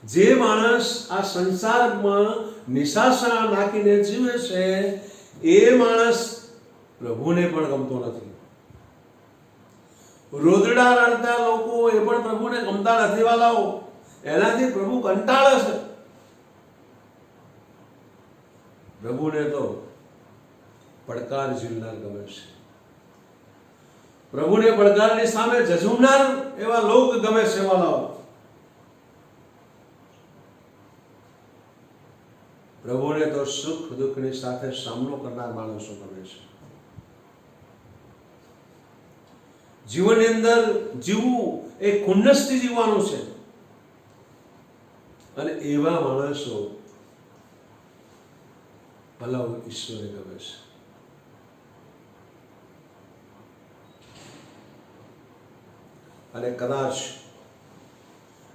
જે માણસ આ સંસારમાં નિશાસા નાખીને જીવે છે એ માણસ પ્રભુને પણ ગમતો નથી. રોદડા રડતા લોકો એ પણ પ્રભુને ગમતા નથી. વાલાઓ, એનાથી પ્રભુ કંટાળે છે. પ્રભુને તો પડકાર ઝીલનાર ગમે છે. પ્રભુને પડકારની સામે ઝઝુમનાર એવા લોક ગમે છે. વાલાઓ, પ્રભુને તો સુખ દુઃખની સાથે સામનો કરનાર માણસો ગમે છે. જીવનની અંદર જીવવું એ ખુન્નસથી જીવવાનું છે, અને એવા માણસો ભલાઓ ઈશ્વરે ગમે છે. અને કદાચ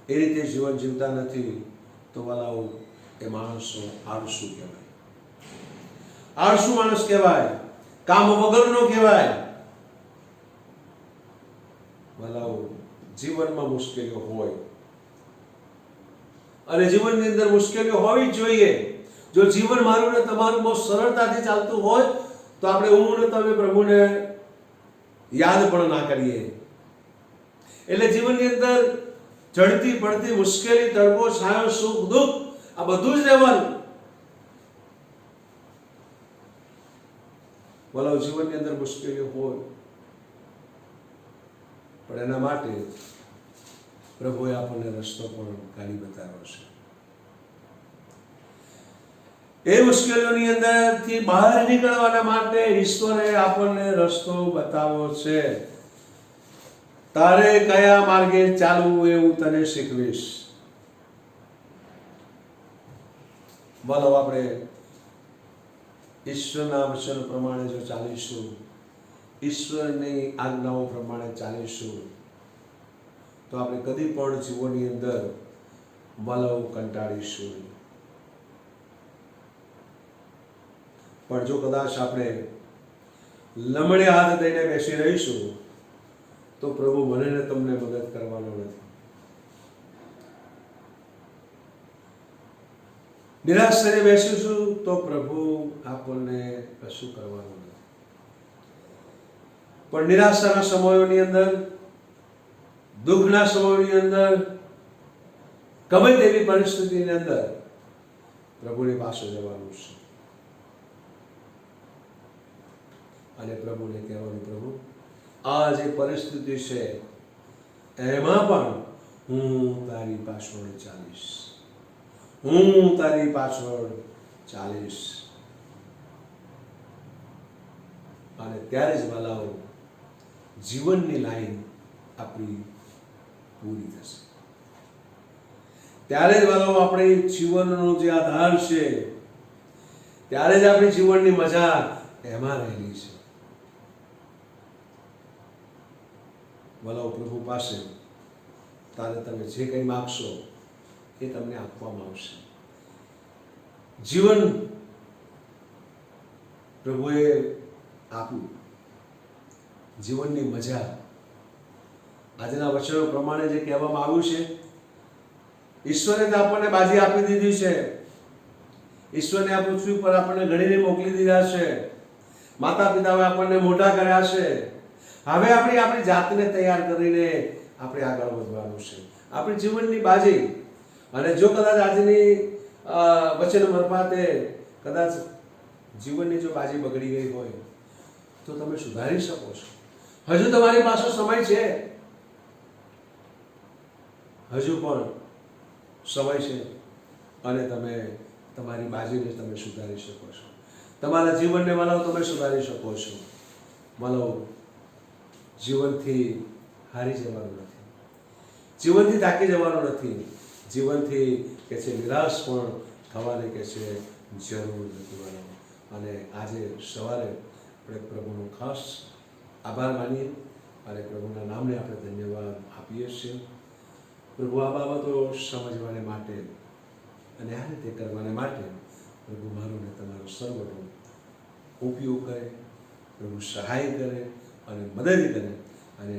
એ રીતે જીવન જીવતા નથી તો વાલાઓ, એ માણસો આળસુ કહેવાય. આળસુ માણસ કહેવાય, કામ વગરનો કહેવાય. વાલાઓ, જીવનમાં મુશ્કેલીઓ હોય, અને જીવનની અંદર મુશ્કેલીઓ હોવી જ જોઈએ. જો જીવન મારું ને તમારું બહુ સરળતાથી ચાલતું હોય તો આપણે હું ને તમે પ્રભુને યાદ પણ ના કરીએ. એટલે જીવનની અંદર ચડતી પડતી મુશ્કેલી, તડકો છાયો, સુખ દુઃખ, આ બધું જ રહેવાનું. બોલો, જીવનની અંદર મુશ્કેલીઓ હોય, પણ એના માટે પ્રભુએ આપણને રસ્તો પણ કાઢી બતાવ્યો છે. એ મુશ્કેલીઓની અંદરથી બહાર નીકળવાના માટે ઈશ્વરે આપણને રસ્તો બતાવ્યો છે. તારે કયા માર્ગે ચાલવું એવું તને શીખવીશ. બોલો, આપણે ઈશ્વરના વચન પ્રમાણે જો ચાલીશું, ઈશ્વરની આજ્ઞાઓ પ્રમાણે ચાલીશું, તો આપણે કદી પણ જીવનની અંદર બોલો કંટાળીશું. પણ જો કદાચ આપણે લમડે હાથ દઈને બેસી રહીશું તો પ્રભુ મને ને તમને મદદ કરવાનો નથી. નિરાશ થઈને બેસીશું તો પ્રભુ આપણને કશું કરવાનું નથી. પણ નિરાશાના સમયોની અંદર, દુઃખના સમયોની અંદર, ગમે તેવી પરિસ્થિતિની અંદર પ્રભુની પાસે જવાનું છે. અને પ્રભુને કહેવાનું, પ્રભુ આ જે પરિસ્થિતિ છે એમાં પણ હું તારી પાછળ ચાલીશ, હું તારી પાછળ ચાલીશ. અને ત્યારે જ વાલાઓ જીવનની લાઈન આપણી પૂરી થશે. ત્યારે જ વાલાઓ આપણે જીવનનો જે આધાર છે, ત્યારે જ આપણી જીવનની મજા એમાં રહેલી છે. વાલાઓ પ્રભુ પાસે તારે તમે જે કંઈ માગશો એ તમને આપવામાં આવશે. જીવન પ્રભુએ આપ્યું, જીવનની મજા. આજના વચનો પ્રમાણે જે કહેવામાં આવ્યું છે, ઈશ્વરે તો આપણને બાજી આપી દીધી છે. ઈશ્વરને આ પૃથ્વી પર આપણને ઘડીને મોકલી દીધા છે. માતા પિતાએ આપણને મોટા કર્યા છે. હવે આપણી જાતને તૈયાર કરીને આપણે આગળ વધવાનું છે, આપણી જીવનની બાજી. અને જો કદાચ આજની વચન મારફતે કદાચ જીવનની જો બાજી બગડી ગઈ હોય તો તમે સુધારી શકો છો. હજુ તમારી પાસે સમય છે, હજુ પણ સમય છે અને તમે તમારી બાજીને તમે સુધારી શકો છો. તમારા જીવનને માનવ તમે સુધારી શકો છો. માનવ જીવનથી હારી જવાનું નથી, જીવનથી થાકી જવાનું નથી, જીવનથી કે છે નિરાશ પણ થવાની કે છે જરૂર નથી માનવ. અને આજે સવારે આપણે પ્રભુનો ખાસ આભાર માનીએ અને પ્રભુના નામને આપણે ધન્યવાદ આપીએ છીએ. પ્રભુ આ બાબતો સમજવાને માટે અને આ રીતે કરવાને માટે પ્રભુ મારો ને તમારો સર્વનો ઉપયોગ કરે, પ્રભુ સહાય કરે અને મદદ કરે. અને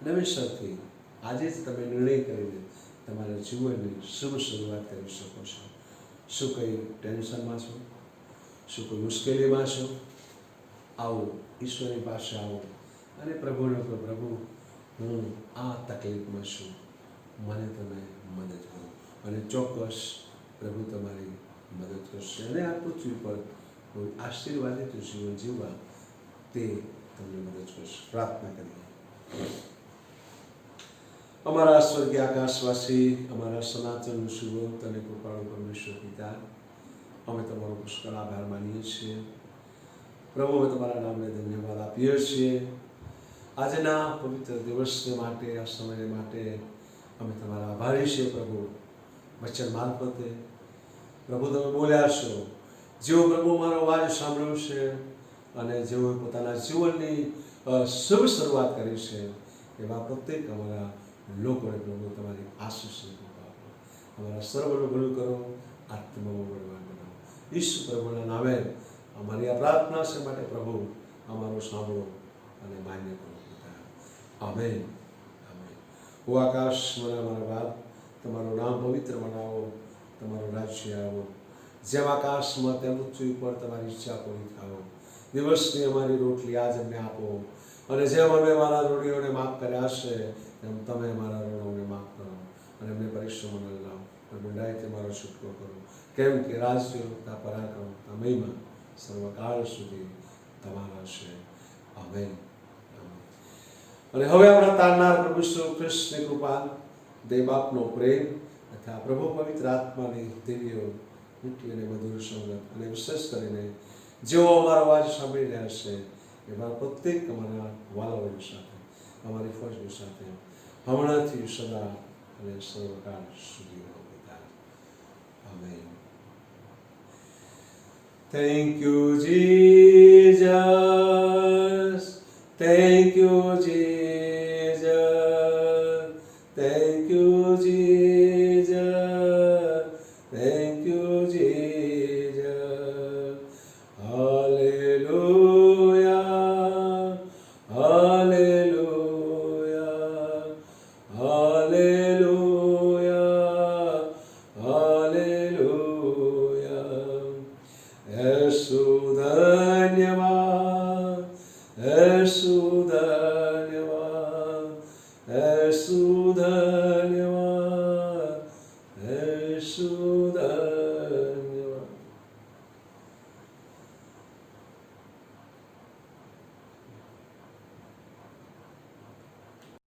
નવેસરથી આજે જ તમે નિર્ણય કરીને તમારા જીવનની શુભ શરૂઆત કરી શકો છો. શું કંઈ ટેન્શનમાં છો, શું કોઈ મુશ્કેલીમાં છો, આવો ઈશ્વરની પાસે આવો અને પ્રભુને કહો, પ્રભુ હું આ તકલીફમાં છું, મને તમે મદદ કરો. અને ચોક્કસ પ્રભુ તમારી મદદ કરશે અને આ પૃથ્વી પર કોઈ આશીર્વાદિત જીવન જીવવા તે તમને મદદ કરશે. પ્રાર્થના કરીએ. અમારા સ્વર્ગીય આકાશવાસી, અમારા સનાતન શુભ અને કૃપાળુ પરમેશ્વર પિતા, અમે તમારો પુષ્કળ આભાર માનીએ છીએ. પ્રભુ અમે તમારા નામને ધન્યવાદ આપીએ છીએ. આજના પવિત્ર દિવસને માટે, આ સમય માટે અમે તમારા આભારી છીએ. પ્રભુ વચન મારફતે પ્રભુ તમે બોલ્યા છો, જેઓ પ્રભુ મારો અવાજ સાંભળ્યો છે અને જેઓ પોતાના જીવનની શુભ શરૂઆત કરી છે, એવા પ્રત્યેક અમારા લોકોને પ્રભુ તમારી આશીષની કૃપા આપો. અમારા સર્વનું ભલું કરો, આત્મામાં બળવાન બનાવો. ઈસુ પ્રભુના નામે અમારી આ પ્રાર્થના છે માટે પ્રભુ અમારો સાંભળો અને માન્ય કરો. આમેન. આમેન. ઓ આકાશમાં અમારા બાપ, તમારું નામ પવિત્ર બનાવો, તમારું રાજ્ય આવો. જેમ આકાશમાં તેમ પૃથ્વી પર તમારી ઈચ્છા પૂરી થાઓ. દિવસની અમારી રોટલી આજ અમને આપો, અને જેમ અમે અમારા ઋણીઓને માફ કર્યા છે તેમ તમે અમારા ઋણોને માફ કરો. અને અમને પરીક્ષામાં ન લાવો, પણ બંધાઈથી મારો છૂટકો કરો. કેમ કે રાજ્ય, પરાક્રમ, મહિમા સર્વકાળ સુધી તમારા છે. આમેન. અને હવે આપણા તારનાર પ્રભુ ઈસુ ખ્રિસ્તની કૃપા, દેવ બાપનો પ્રેમ તથા પ્રભુ પવિત્ર આત્માની દિવ્ય મીઠી અને મધુર સંગત, અને વિશેષ કરીને જેઓ અમારો અવાજ સાંભળી રહ્યા છે એવા પ્રત્યેક અમારા વાલાઓની સાથે, અમારી ફરજો સાથે હમણાંથી સદા અને સર્વકાળ સુધી રહો પિતા. Amen. Thank you, Jesus. Thank you, Jesus. Thank you, Jesus. Thank you, Jesus. Hallelujah. Hallelujah. Hallelujah. Hallelujah. Yesu धन्यवाद, Yesu धन्यवाद, Yesu धन्यवाद.